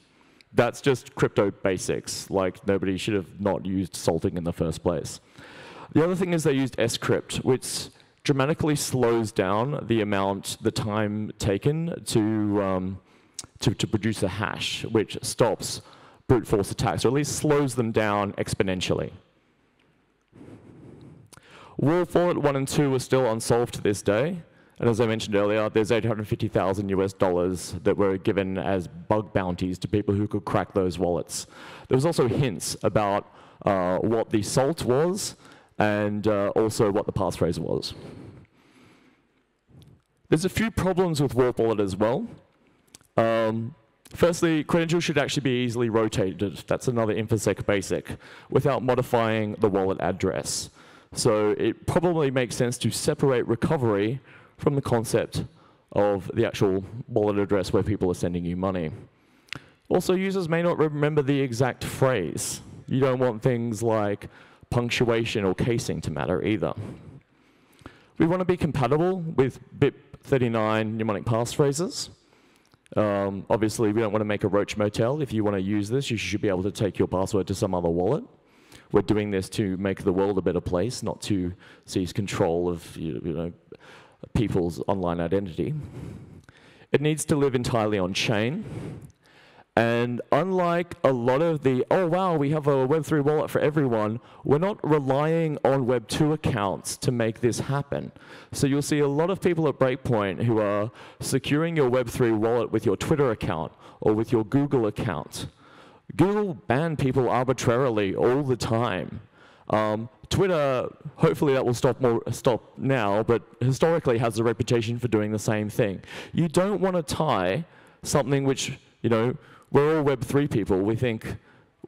That's just crypto basics, like nobody should have not used salting in the first place. The other thing is they used scrypt, which dramatically slows down the time taken to produce a hash, which stops brute force attacks, or at least slows them down exponentially. Warp Wallet 1 and 2 are still unsolved to this day, and as I mentioned earlier, there's 850,000 US dollars that were given as bug bounties to people who could crack those wallets. There was also hints about what the salt was, and also what the passphrase was. There's a few problems with Warp Wallet as well. Firstly, credentials should actually be easily rotated. That's another InfoSec basic, without modifying the wallet address. So it probably makes sense to separate recovery from the concept of the actual wallet address where people are sending you money. Also, users may not remember the exact phrase. You don't want things like punctuation or casing to matter either. We want to be compatible with BIP39 mnemonic passphrases. Obviously, we don't want to make a roach motel. If you want to use this, you should be able to take your password to some other wallet. We're doing this to make the world a better place, not to seize control of people's online identity. It needs to live entirely on chain. And unlike a lot of the, oh wow, we have a Web3 wallet for everyone, we're not relying on Web2 accounts to make this happen. So you'll see a lot of people at Breakpoint who are securing your Web3 wallet with your Twitter account or with your Google account. Google ban people arbitrarily all the time. Twitter, hopefully that will stop now, but historically has a reputation for doing the same thing. You don't want to tie something which, we're all Web3 people. We think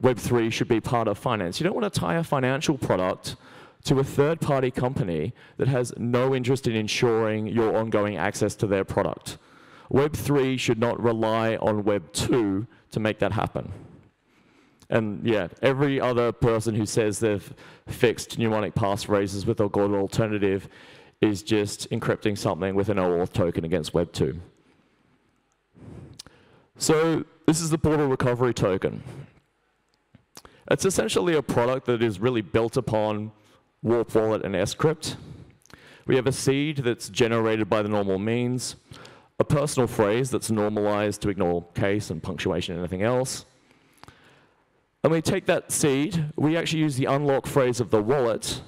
Web3 should be part of finance. You don't want to tie a financial product to a third-party company that has no interest in ensuring your ongoing access to their product. Web3 should not rely on Web2 to make that happen. And yeah, every other person who says they've fixed mnemonic passphrases with a good alternative is just encrypting something with an OAuth token against Web2. So this is the Portal Recovery Token. It's essentially a product that is really built upon Warp Wallet and scrypt. We have a seed that's generated by the normal means, a personal phrase that's normalized to ignore case and punctuation and anything else. And we take that seed, we actually use the unlock phrase of the wallet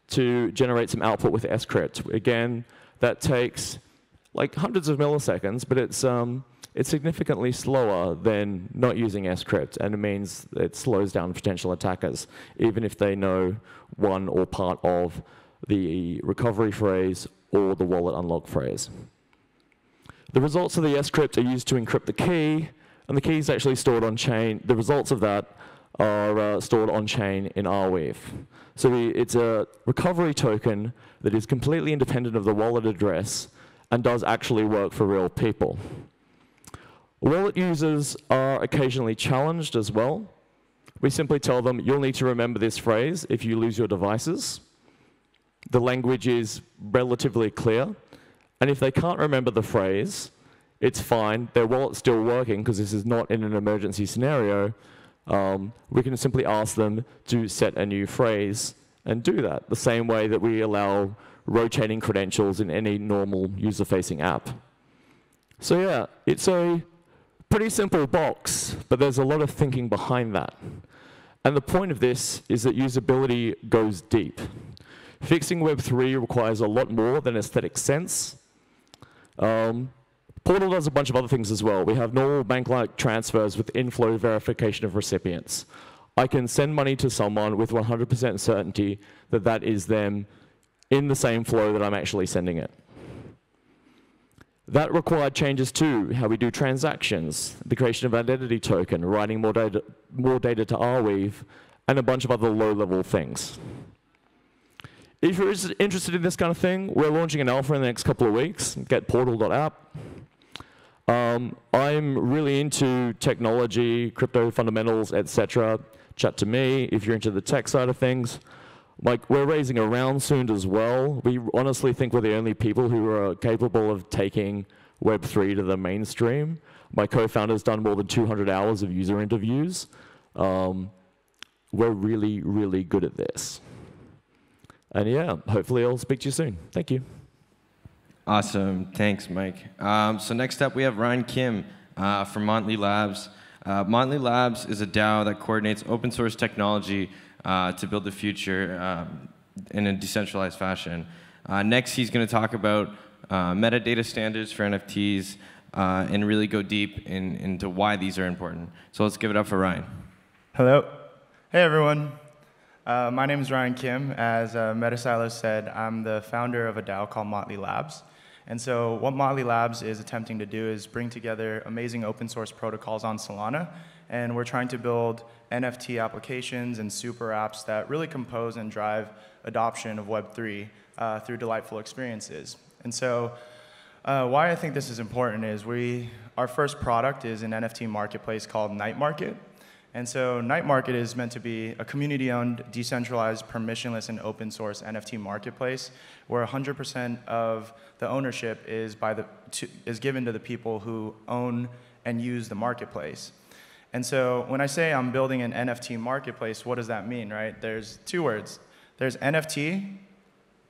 to generate some output with scrypt. Again, that takes like hundreds of milliseconds, but it's significantly slower than not using scrypt, and it means it slows down potential attackers, even if they know one or part of the recovery phrase or the wallet unlock phrase. The results of the scrypt are used to encrypt the key, and the key is actually stored on chain. The results of that are stored on chain in Arweave. So it's a recovery token that is completely independent of the wallet address and does actually work for real people. Wallet users are occasionally challenged as well. We simply tell them, you'll need to remember this phrase if you lose your devices. The language is relatively clear. And if they can't remember the phrase, it's fine. Their wallet's still working because this is not in an emergency scenario. We can simply ask them to set a new phrase and do that, the same way that we allow rotating credentials in any normal user-facing app. So yeah, it's a pretty simple box, but there's a lot of thinking behind that. And the point of this is that usability goes deep. Fixing Web3 requires a lot more than aesthetic sense. Portal does a bunch of other things as well. We have normal bank-like transfers with inflow verification of recipients. I can send money to someone with 100% certainty that that is them in the same flow that I'm actually sending it. That required changes to how we do transactions, the creation of an identity token, writing more data to Arweave, and a bunch of other low-level things. If you're interested in this kind of thing, we're launching an alpha in the next couple of weeks, get portal.app. I'm really into technology, crypto fundamentals, etc. Chat to me if you're into the tech side of things. Like, we're raising a round soon as well. We honestly think we're the only people who are capable of taking Web3 to the mainstream. My co-founder's done more than 200 hours of user interviews. We're really, really good at this. And yeah, hopefully I'll speak to you soon. Thank you. Awesome. Thanks, Mike. So next up, we have Ryan Kim from Montley Labs. Montley Labs is a DAO that coordinates open source technology to build the future in a decentralized fashion. Next, he's going to talk about metadata standards for NFTs and really go deep into why these are important. So let's give it up for Ryan. Hello. Hey, everyone. My name is Ryan Kim. As Metasilo said, I'm the founder of a DAO called Motley Labs. And so what Motley Labs is attempting to do is bring together amazing open source protocols on Solana. And we're trying to build NFT applications and super apps that really compose and drive adoption of Web3 through delightful experiences. And so why I think this is important is our first product is an NFT marketplace called Night Market. And so Night Market is meant to be a community-owned, decentralized, permissionless, and open source NFT marketplace where 100% of the ownership is given to the people who own and use the marketplace. And so when I say I'm building an NFT marketplace, what does that mean, right? There's two words. There's NFT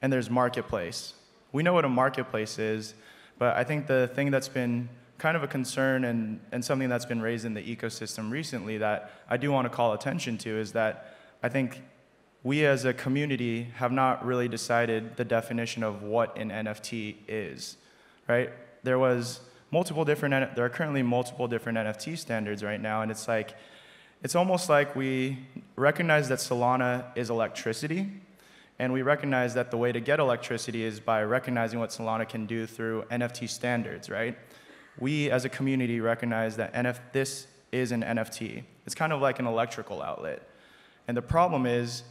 and there's marketplace. We know what a marketplace is, but I think the thing that's been kind of a concern and something that's been raised in the ecosystem recently that I do want to call attention to is that I think we as a community have not really decided the definition of what an NFT is, right? There are currently multiple different NFT standards right now, and it's almost like we recognize that Solana is electricity, and we recognize that the way to get electricity is by recognizing what Solana can do through NFT standards, right? We as a community recognize that this is an NFT. It's kind of like an electrical outlet. And the problem is,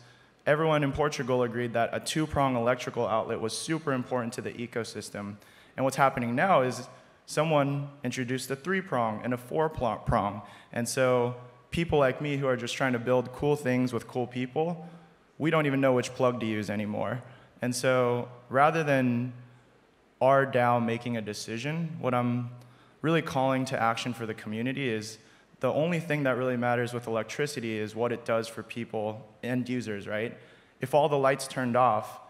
everyone in Portugal agreed that a two-prong electrical outlet was super important to the ecosystem. And what's happening now is someone introduced a three-prong and a four-prong. And so people like me who are just trying to build cool things with cool people, we don't even know which plug to use anymore. And so rather than our DAO making a decision, what I'm really calling to action for the community is the only thing that really matters with electricity is what it does for people, end users, right? If all the lights turned off,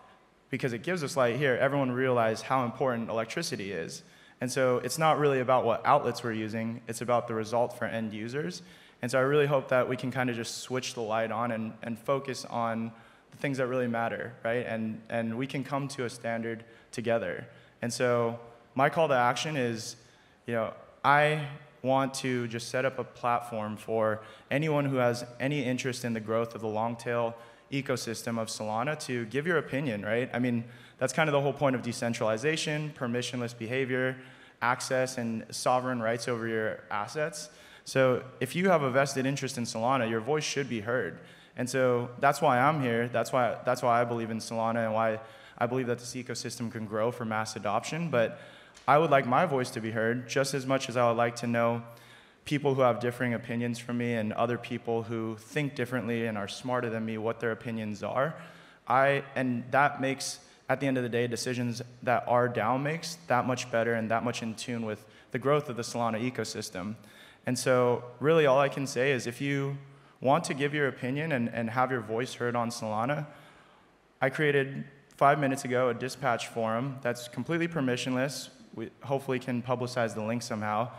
because it gives us light here, everyone realized how important electricity is. And so it's not really about what outlets we're using, it's about the result for end users. And so I really hope that we can kind of just switch the light on and focus on the things that really matter, right? And we can come to a standard together. And so my call to action is, I want to just set up a platform for anyone who has any interest in the growth of the long tail ecosystem of Solana to give your opinion, right? I mean, that's kind of the whole point of decentralization, permissionless behavior, access, and sovereign rights over your assets. So if you have a vested interest in Solana, your voice should be heard. And so that's why I'm here. That's why I believe in Solana and why I believe that this ecosystem can grow for mass adoption. But I would like my voice to be heard just as much as I would like to know people who have differing opinions from me and other people who think differently and are smarter than me, what their opinions are. And that makes, at the end of the day, decisions that our DAO makes that much better and that much in tune with the growth of the Solana ecosystem. And so really all I can say is if you want to give your opinion and have your voice heard on Solana, I created 5 minutes ago a dispatch forum that's completely permissionless. We hopefully can publicize the link somehow.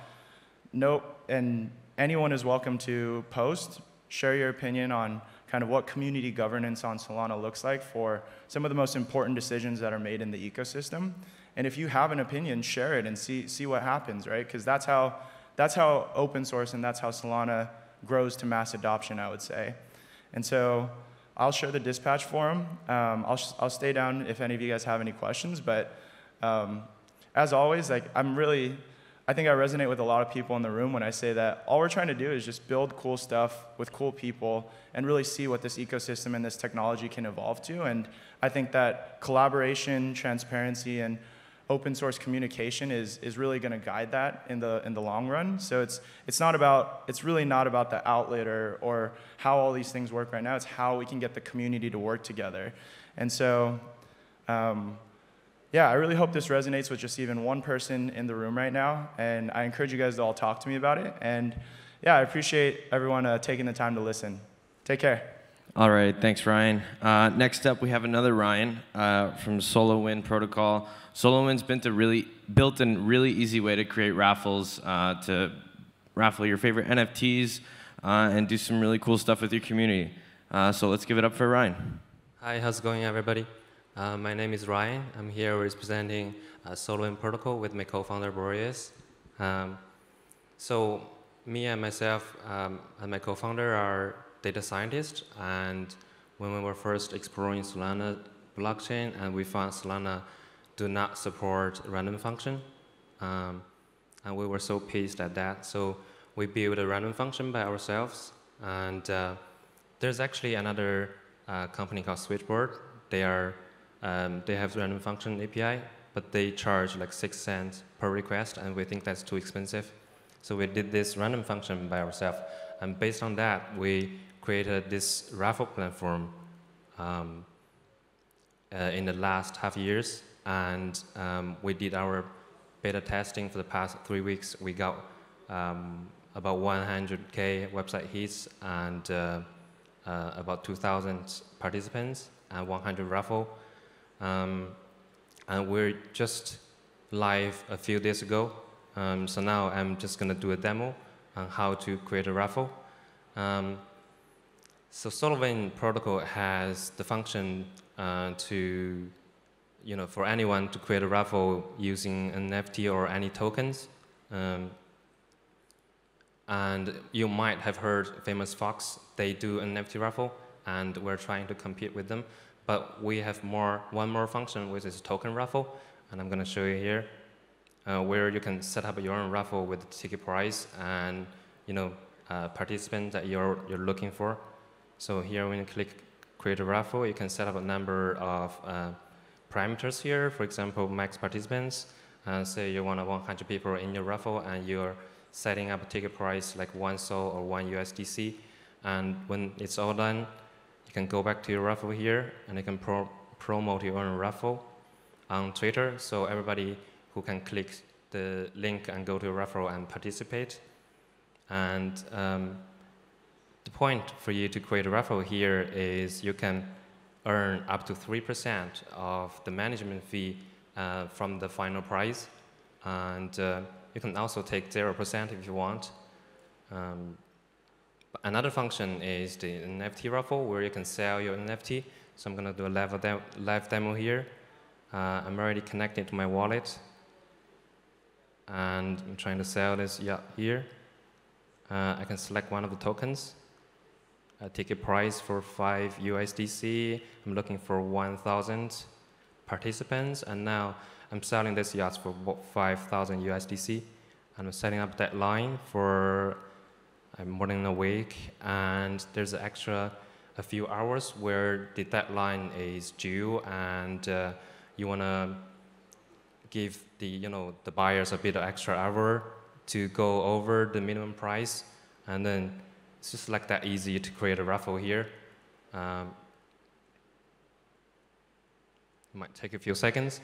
And anyone is welcome to post, share your opinion on kind of what community governance on Solana looks like for some of the most important decisions that are made in the ecosystem. And if you have an opinion, share it and see what happens, right? Because that's how open source and that's how Solana grows to mass adoption, I would say. And so I'll share the dispatch forum. I'll stay down if any of you guys have any questions, but as always, I think I resonate with a lot of people in the room when I say that all we're trying to do is just build cool stuff with cool people and really see what this ecosystem and this technology can evolve to. And I think that collaboration, transparency, and open source communication is really going to guide that in the long run. So it's really not about the outlet or how all these things work right now. It's how we can get the community to work together. And so, yeah, I really hope this resonates with just even one person in the room right now. And I encourage you guys to all talk to me about it. And yeah, I appreciate everyone taking the time to listen. Take care. All right, thanks, Ryan. Next up, we have another Ryan from SoloWin Protocol. SoloWin's built a really easy way to create raffles to raffle your favorite NFTs and do some really cool stuff with your community. So let's give it up for Ryan. Hi, how's it going, everybody? My name is Ryan. I'm here representing SoloWin Protocol with my co-founder, Boreas. So me and myself and my co-founder are data scientists, and when we were first exploring Solana blockchain, and we found Solana do not support random function, and we were so pissed at that. So we built a random function by ourselves, and there's actually another company called Switchboard. They have random function API, but they charge like 6 cents per request, and we think that's too expensive. So we did this random function by ourselves, and based on that, we created this raffle platform in the last half years, and we did our beta testing for the past 3 weeks. We got about 100K website hits and about 2,000 participants and 100 raffle. And we're just live a few days ago. So now I'm just going to do a demo on how to create a raffle. So SoloWin Protocol has the function to, for anyone to create a raffle using an NFT or any tokens. And you might have heard Famous Fox. They do an NFT raffle, and we're trying to compete with them. But we have one more function, which is token raffle, and I'm going to show you here, where you can set up your own raffle with the ticket price and participant that you're looking for. So here when you click create a raffle, you can set up a number of parameters here. For example, max participants. Say you want 100 people in your raffle and you're setting up a ticket price like 1 SOL or 1 USDC. And when it's all done, you can go back to your raffle here and you can promote your own raffle on Twitter. So everybody who can click the link and go to your raffle and participate. And the point for you to create a raffle here is you can earn up to 3% of the management fee from the final prize. And you can also take 0% if you want. Another function is the NFT raffle, where you can sell your NFT. So I'm going to do a live demo here. I'm already connected to my wallet. And I'm trying to sell this here. I can select one of the tokens. Ticket price for 5 USDC. I'm looking for 1,000 participants. And now I'm selling this yacht for 5,000 USDC. And I'm setting up that line for more than a week. And there's a few hours where the deadline is due. And you want to give the buyers a bit of extra hour to go over the minimum price, and then it's just like that easy to create a raffle here. It might take a few seconds,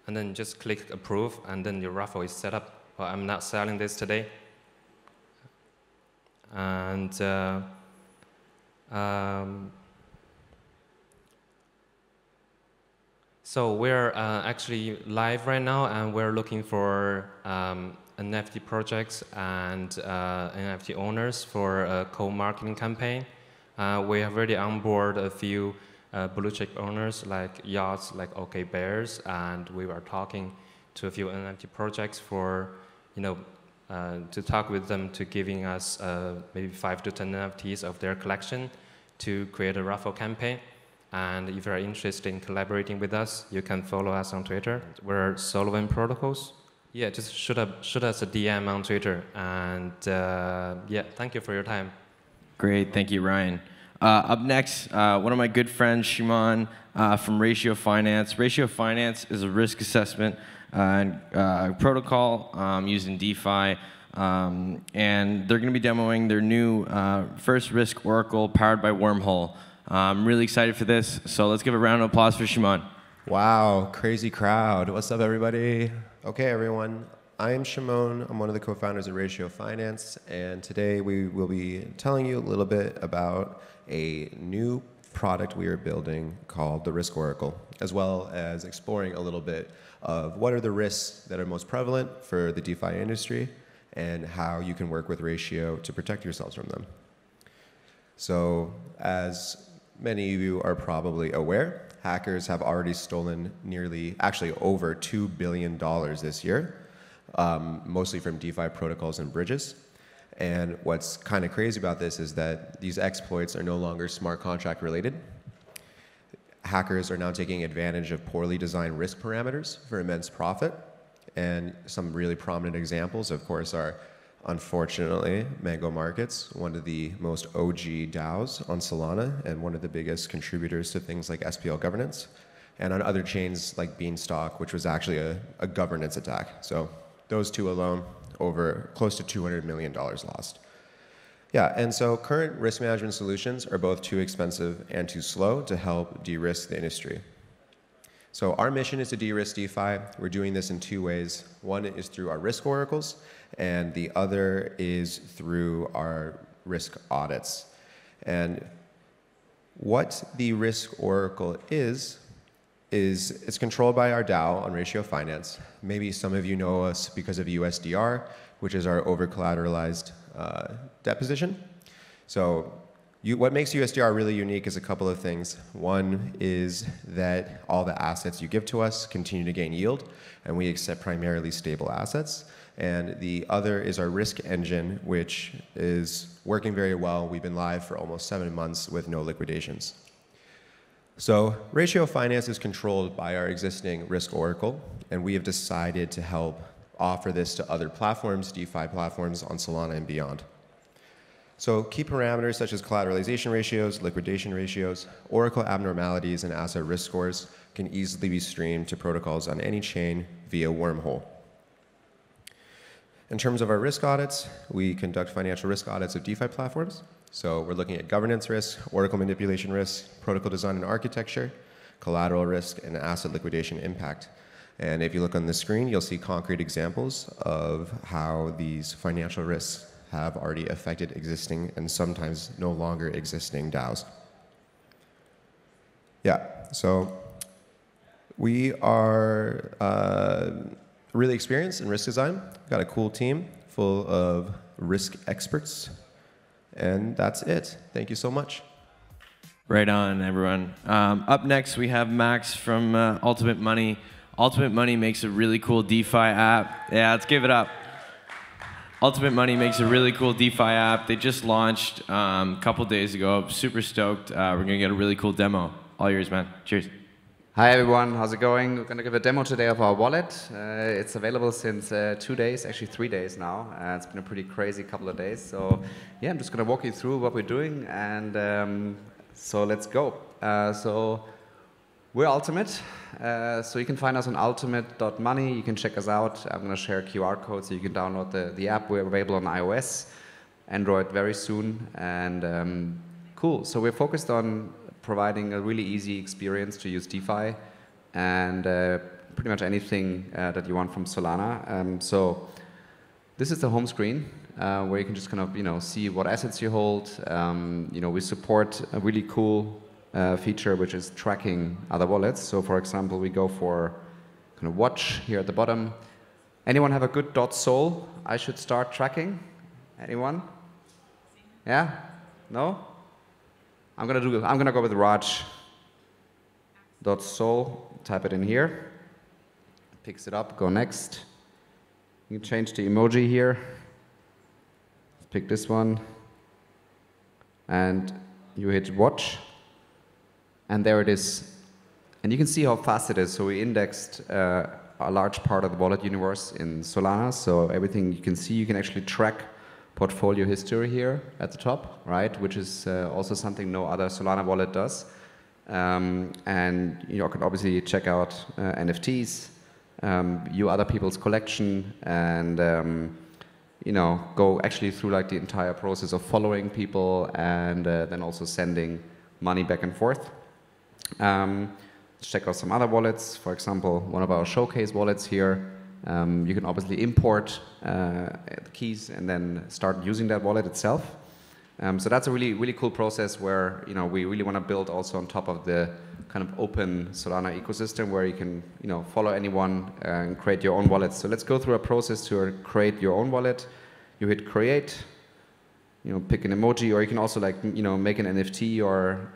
and then just click approve, and then your raffle is set up. But I'm not selling this today. And so we're actually live right now, and we're looking for NFT projects and NFT owners for a co-marketing campaign. We have already onboarded a few blue chip owners like yachts, like OK Bears, and we were talking to a few NFT projects for, to talk with them to giving us maybe 5 to 10 NFTs of their collection to create a raffle campaign. And if you're interested in collaborating with us, you can follow us on Twitter. We're Solvent Protocols. Yeah, just shoot us a DM on Twitter. And yeah, thank you for your time. Great, thank you, Ryan. Up next, one of my good friends, Shimon, from Ratio Finance. Ratio Finance is a risk assessment protocol using DeFi. And they're going to be demoing their new first risk oracle powered by Wormhole. I'm really excited for this, so let's give a round of applause for Shimon. Wow, crazy crowd. What's up, everybody? Okay, everyone. I am Shimon. I'm one of the co-founders of Ratio Finance, and today we will be telling you a little bit about a new product we are building called the Risk Oracle, as well as exploring a little bit of what are the risks that are most prevalent for the DeFi industry and how you can work with Ratio to protect yourselves from them. So, as many of you are probably aware, hackers have already stolen actually over $2 billion this year, mostly from DeFi protocols and bridges. And what's kind of crazy about this is that these exploits are no longer smart contract related. Hackers are now taking advantage of poorly designed risk parameters for immense profit. And some really prominent examples, of course, are unfortunately, Mango Markets, one of the most OG DAOs on Solana and one of the biggest contributors to things like SPL governance, and on other chains like Beanstalk, which was actually a governance attack. So those two alone, over close to $200 million lost. Yeah, and so current risk management solutions are both too expensive and too slow to help de-risk the industry. So our mission is to de-risk DeFi. We're doing this in 2 ways. One is through our risk oracles, and the other is through our risk audits. And what the risk oracle is it's controlled by our DAO on Ratio Finance. Maybe some of you know us because of USDR, which is our over-collateralized debt position. So what makes USDR really unique is a couple of things. One is that all the assets you give to us continue to gain yield, and we accept primarily stable assets. And the other is our risk engine, which is working very well. We've been live for almost 7 months with no liquidations. So Ratio Finance is controlled by our existing risk oracle, and we have decided to help offer this to other platforms, DeFi platforms on Solana and beyond. So key parameters such as collateralization ratios, liquidation ratios, Oracle abnormalities, and asset risk scores can easily be streamed to protocols on any chain via wormhole. In terms of our risk audits, we conduct financial risk audits of DeFi platforms. So we're looking at governance risk, Oracle manipulation risk, protocol design and architecture, collateral risk, and asset liquidation impact. And if you look on the screen, you'll see concrete examples of how these financial risks have already affected existing and sometimes no longer existing DAOs. Yeah, so we are really experienced in risk design. We've got a cool team full of risk experts. And that's it. Thank you so much. Right on, everyone. Up next, we have Max from Ultimate Money. Ultimate Money makes a really cool DeFi app. Yeah, let's give it up. Ultimate Money makes a really cool DeFi app. They just launched a couple days ago. Super stoked. We're going to get a really cool demo. All yours, man. Cheers. Hi, everyone. How's it going? We're going to give a demo today of our wallet. It's available since 2 days, actually 3 days now. It's been a pretty crazy couple of days. So, yeah, I'm just going to walk you through what we're doing. And so let's go. So we're Ultimate. So you can find us on ultimate.money. You can check us out. I'm going to share a QR code so you can download the app. We're available on iOS, Android very soon. And cool. So we're focused on providing a really easy experience to use DeFi and pretty much anything that you want from Solana. So this is the home screen where you can just kind of see what assets you hold. We support a really cool feature which is tracking other wallets. So for example, we go for kind of watch here at the bottom. Anyone have a good .sol I should start tracking? Anyone? Yeah? No? I'm gonna go with Raj.sol. Type it in here. Picks it up. Go next. You can change the emoji here. Pick this one, and you hit watch, and there it is. And you can see how fast it is. So we indexed a large part of the wallet universe in Solana. So everything you can see, you can actually track portfolio history here at the top, right? Which is also something no other Solana wallet does. And you can obviously check out NFTs, view other people's collection, and go actually through like the entire process of following people and then also sending money back and forth. Let's check out some other wallets. For example, one of our showcase wallets here. You can obviously import the keys and then start using that wallet itself. So that's a really, really cool process where we really want to build also on top of the kind of open Solana ecosystem where you can follow anyone and create your own wallet. So let's go through a process to create your own wallet. You hit create, pick an emoji, or you can also make an NFT or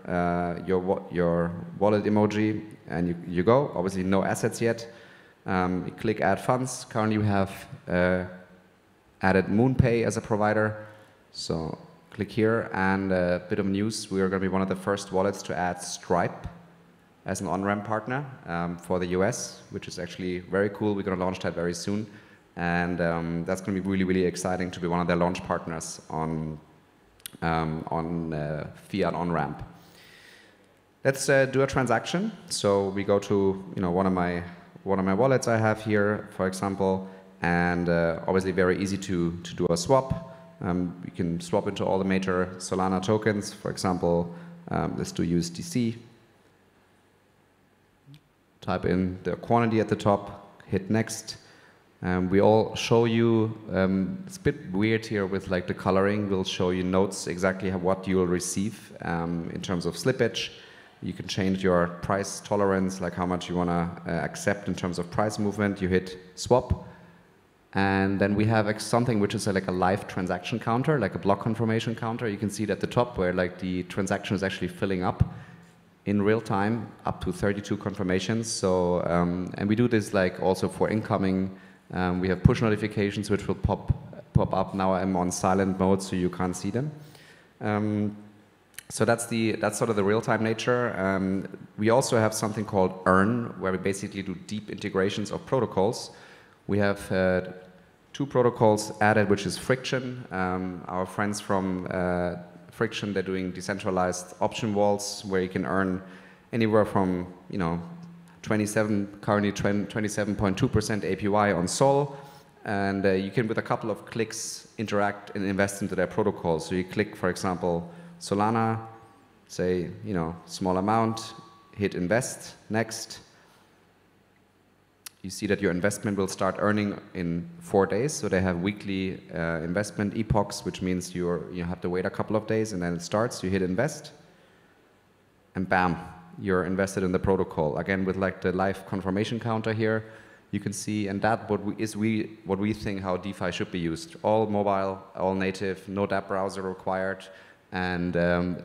your wallet emoji, and you go. Obviously, no assets yet. You click add funds. Currently, we have added MoonPay as a provider. So click here, and a bit of news. We are going to be one of the first wallets to add Stripe as an on-ramp partner for the US, which is actually very cool. We're going to launch that very soon. And that's going to be really, really exciting to be one of their launch partners on fiat on-ramp. Let's do a transaction. So we go to one of my wallets I have here, for example, and obviously very easy to do a swap. You can swap into all the major Solana tokens. For example, let's do USDC. Type in the quantity at the top, hit next. We all show you, it's a bit weird here with like the coloring. We'll show you notes exactly what you will receive in terms of slippage. You can change your price tolerance, like how much you want to accept in terms of price movement. You hit swap. And then we have something which is like a live transaction counter, like a block confirmation counter. You can see it at the top where like the transaction is actually filling up in real time, up to 32 confirmations. So, and we do this like also for incoming. We have push notifications which will pop up. Now I'm on silent mode, so you can't see them. So that's sort of the real-time nature. We also have something called Earn, where we basically do deep integrations of protocols. We have two protocols added, which is Friction. Our friends from Friction, they're doing decentralized option walls where you can earn anywhere from, currently 27.2% APY on Sol. And you can, with a couple of clicks, interact and invest into their protocol. So you click, for example, Solana, say, small amount, hit invest, next. You see that your investment will start earning in 4 days. So they have weekly investment epochs, which means you have to wait a couple of days and then it starts. You hit invest, and bam, you're invested in the protocol. Again, with like the live confirmation counter here, you can see, and that what we think how DeFi should be used. All mobile, all native, no dApp browser required, and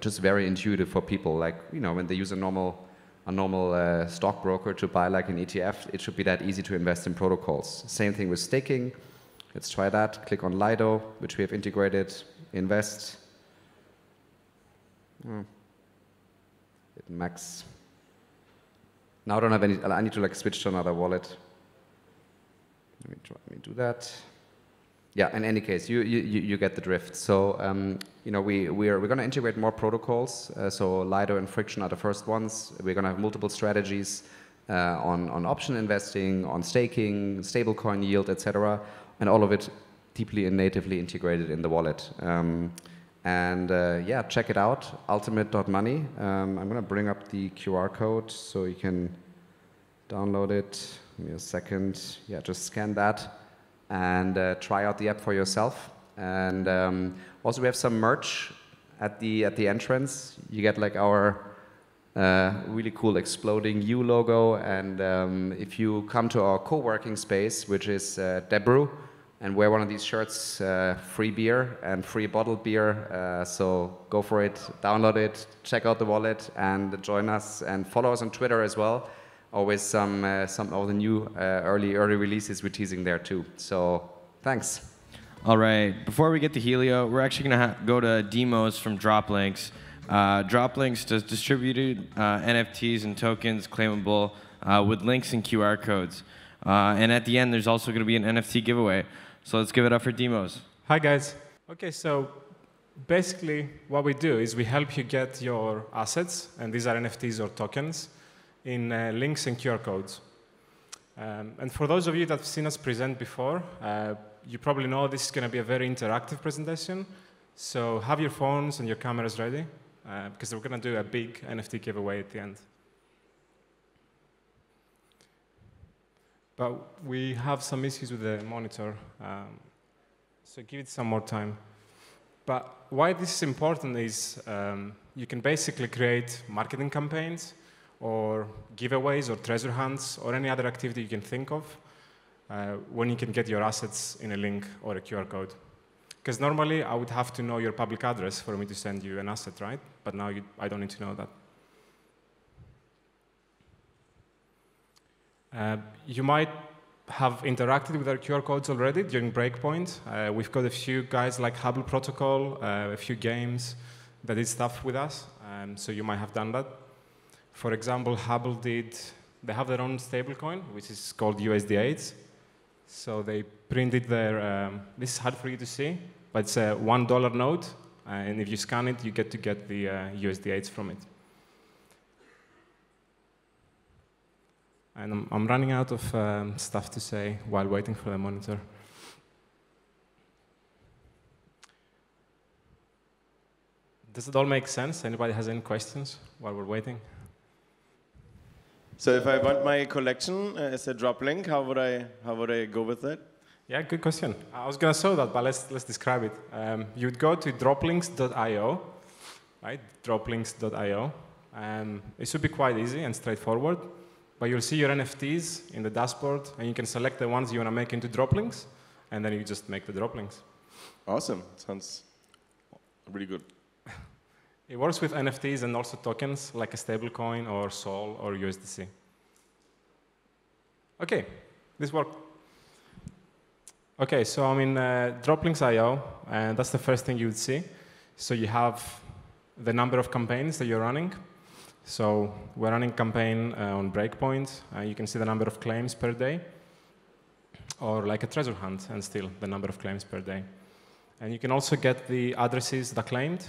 just very intuitive for people. Like, when they use a normal stockbroker to buy like an ETF, it should be that easy to invest in protocols. Same thing with staking. Let's try that. Click on Lido, which we have integrated. Invest. Hit max. Now I don't have any. I need to like switch to another wallet. Let me do that. Yeah. In any case, you get the drift. So we're going to integrate more protocols. So Lido and Friction are the first ones. We're going to have multiple strategies on option investing, on staking, stablecoin yield, etc., and all of it deeply and natively integrated in the wallet. Yeah, check it out. Ultimate.money. I'm going to bring up the QR code so you can download it. Give me a second. Yeah, just scan that and try out the app for yourself. And also we have some merch at the entrance. You get like our really cool exploding U logo. And if you come to our co-working space, which is Debrew, and wear one of these shirts, free beer and free bottled beer. So go for it, download it, check out the wallet, and join us. And follow us on Twitter as well. Always some of the new early releases we're teasing there too. So thanks. All right. Before we get to Helio, we're actually going to go to demos from Droplinx. Droplinx does distributed NFTs and tokens claimable with links and QR codes. And at the end, there's also going to be an NFT giveaway. So let's give it up for demos. Hi, guys. OK, so basically what we do is we help you get your assets, and these are NFTs or tokens, in links and QR codes. And for those of you that have seen us present before, you probably know this is going to be a very interactive presentation. So have your phones and your cameras ready, because we're going to do a big NFT giveaway at the end. But we have some issues with the monitor, so give it some more time. But why this is important is you can basically create marketing campaigns or giveaways or treasure hunts or any other activity you can think of when you can get your assets in a link or a QR code. Because normally I would have to know your public address for me to send you an asset, right? But now I don't need to know that. You might have interacted with our QR codes already during Breakpoint. We've got a few guys like Hubble Protocol, a few games that did stuff with us, so you might have done that. For example, Hubble they have their own stablecoin, which is called USD8s. So they printed their, this is hard for you to see, but it's a $1 note, and if you scan it, you get the USD8s from it. And I'm running out of stuff to say while waiting for the monitor. Does it all make sense? Anybody has any questions while we're waiting? So if I want my collection as a drop link, how would I go with that? Yeah, good question. I was going to show that, but let's describe it. You would go to droplinx.io, right? Droplinx.io. It should be quite easy and straightforward. But you'll see your NFTs in the dashboard, and you can select the ones you want to make into Droplinx, and then you just make the Droplinx. Awesome. Sounds really good. It works with NFTs and also tokens, like a stablecoin or Sol or USDC. OK, this worked. OK, so I'm in Droplinx.io, and that's the first thing you would see. So you have the number of campaigns that you're running. So we're running a campaign on Breakpoint. You can see the number of claims per day. or like a treasure hunt and steal the number of claims per day. And you can also get the addresses that are claimed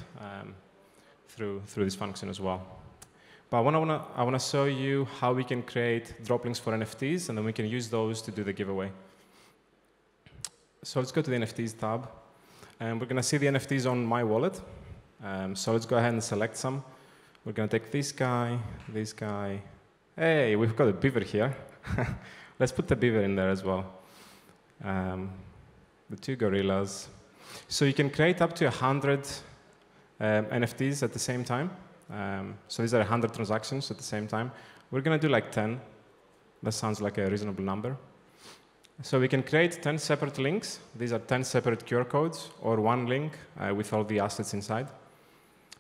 through this function as well. But I want to show you how we can create drop links for NFTs, and then we can use those to do the giveaway. So let's go to the NFTs tab. And we're going to see the NFTs on my wallet. So let's go ahead and select some. We're going to take this guy. Hey, we've got a beaver here. Let's put the beaver in there as well. The two gorillas. So you can create up to 100 NFTs at the same time. So these are 100 transactions at the same time. We're going to do like 10. That sounds like a reasonable number. So we can create 10 separate links. These are 10 separate QR codes, or one link with all the assets inside.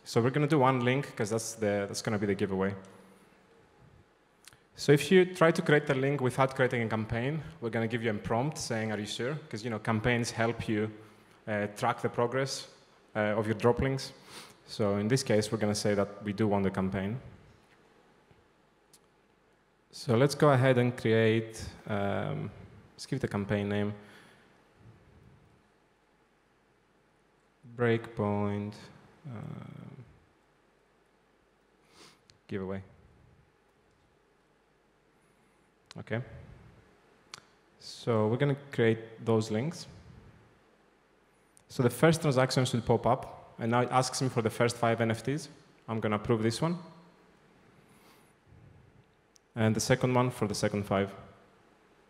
So we're going to do one link, because that's going to be the giveaway. So if you try to create a link without creating a campaign, we're going to give you a prompt saying, are you sure? Because campaigns help you track the progress of your drop links. So in this case, we're going to say that we do want a campaign. So let's go ahead and create, let's give it a campaign name. Breakpoint giveaway. Okay. So we're going to create those links. So the first transaction should pop up, and now it asks me for the first 5 NFTs. I'm going to approve this one. And the second one for the second 5.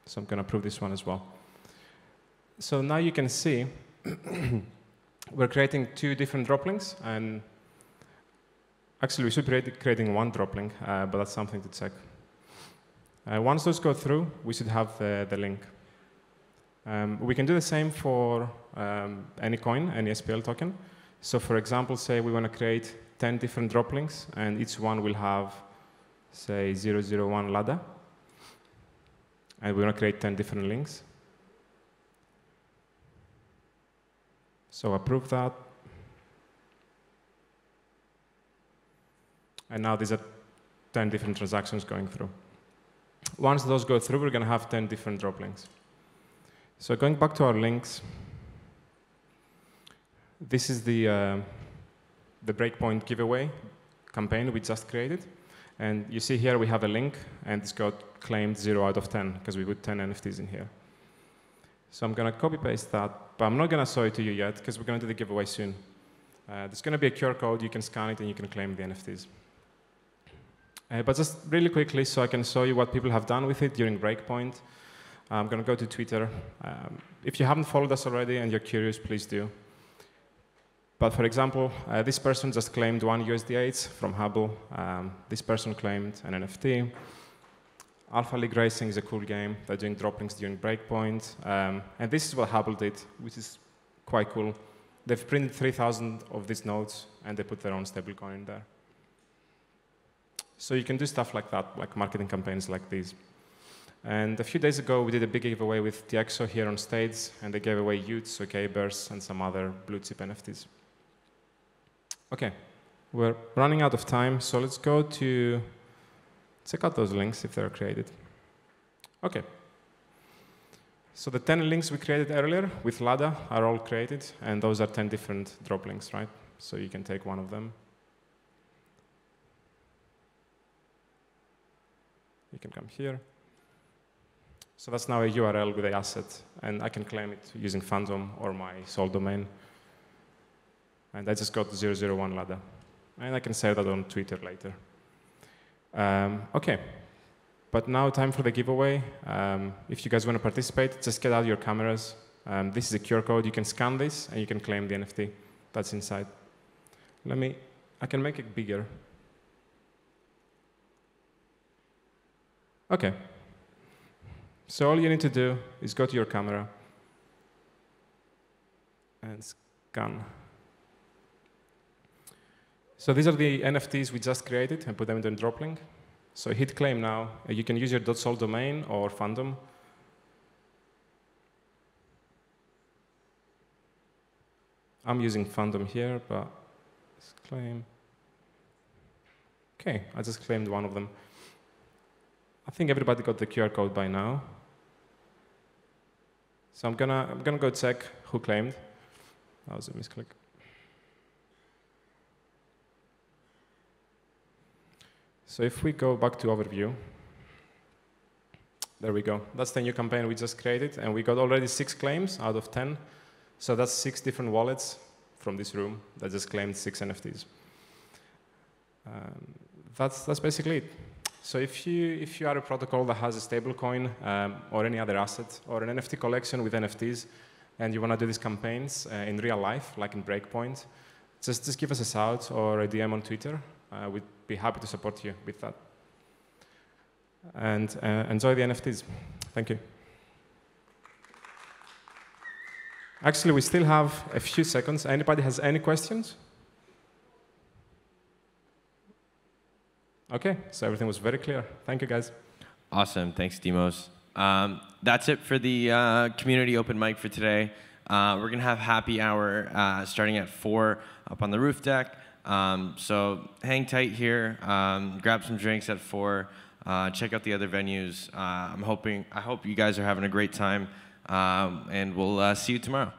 So I'm going to approve this one as well. So now you can see we're creating 2 different drop links, and actually we should be creating 1 drop link, but that's something to check. Once those go through, we should have the link. We can do the same for any coin, any SPL token. So for example, say we want to create 10 different drop links, and each one will have, say, 001 ladder. And we want to create 10 different links. So approve that. And now these are 10 different transactions going through. Once those go through, we're going to have 10 different drop links. So going back to our links, this is the Breakpoint giveaway campaign we just created. And you see here we have a link, and it's got claimed 0 out of 10, because we put 10 NFTs in here. So I'm going to copy-paste that, but I'm not going to show it to you yet, because we're going to do the giveaway soon. There's going to be a QR code. You can scan it, and you can claim the NFTs. But just really quickly, so I can show you what people have done with it during Breakpoint, I'm going to go to Twitter. If you haven't followed us already and you're curious, please do. But for example, this person just claimed 1 USD8 from Hubble. This person claimed an NFT. Alpha League Racing is a cool game. They're doing drop links during Breakpoint. And this is what Hubble did, which is quite cool. They've printed 3,000 of these nodes, and they put their own stablecoin in there. So you can do stuff like that, like marketing campaigns like these. And a few days ago, we did a big giveaway with Teatro here on stage, and they gave away Utes, OK Bears, and some other blue chip NFTs. OK, we're running out of time, so let's go to check out those links if they're created. OK. So the 10 links we created earlier with Lada are all created, and those are 10 different drop links, right? So you can take one of them. You can come here. So that's now a URL with an asset, and I can claim it using Phantom or my Sol domain. And I just got 001 ladder. And I can share that on Twitter later. OK. But now time for the giveaway. If you guys want to participate, just get out your cameras. This is a QR code. You can scan this, and you can claim the NFT that's inside. I can make it bigger. OK. So all you need to do is go to your camera and scan. So these are the NFTs we just created and put them in the drop link. So hit claim now. You can use your .sol domain or Phantom. I'm using Phantom here, but let's claim. OK, I just claimed one of them. I think everybody got the QR code by now. So I'm gonna go check who claimed. That was a misclick. So if we go back to overview, there we go. That's the new campaign we just created, and we got already 6 claims out of 10. So that's 6 different wallets from this room that just claimed 6 NFTs. That's basically it. So if you are a protocol that has a stablecoin or any other asset or an NFT collection with NFTs, and you want to do these campaigns in real life, like in Breakpoint, just give us a shout or a DM on Twitter. We'd be happy to support you with that. And enjoy the NFTs. Thank you. Actually, we still have a few seconds. Anybody has any questions? OK, so everything was very clear. Thank you, guys. Awesome. Thanks, Demos. That's it for the community open mic for today. We're going to have happy hour starting at 4 up on the roof deck. So hang tight here. Grab some drinks at 4. Check out the other venues. I hope you guys are having a great time. And we'll see you tomorrow.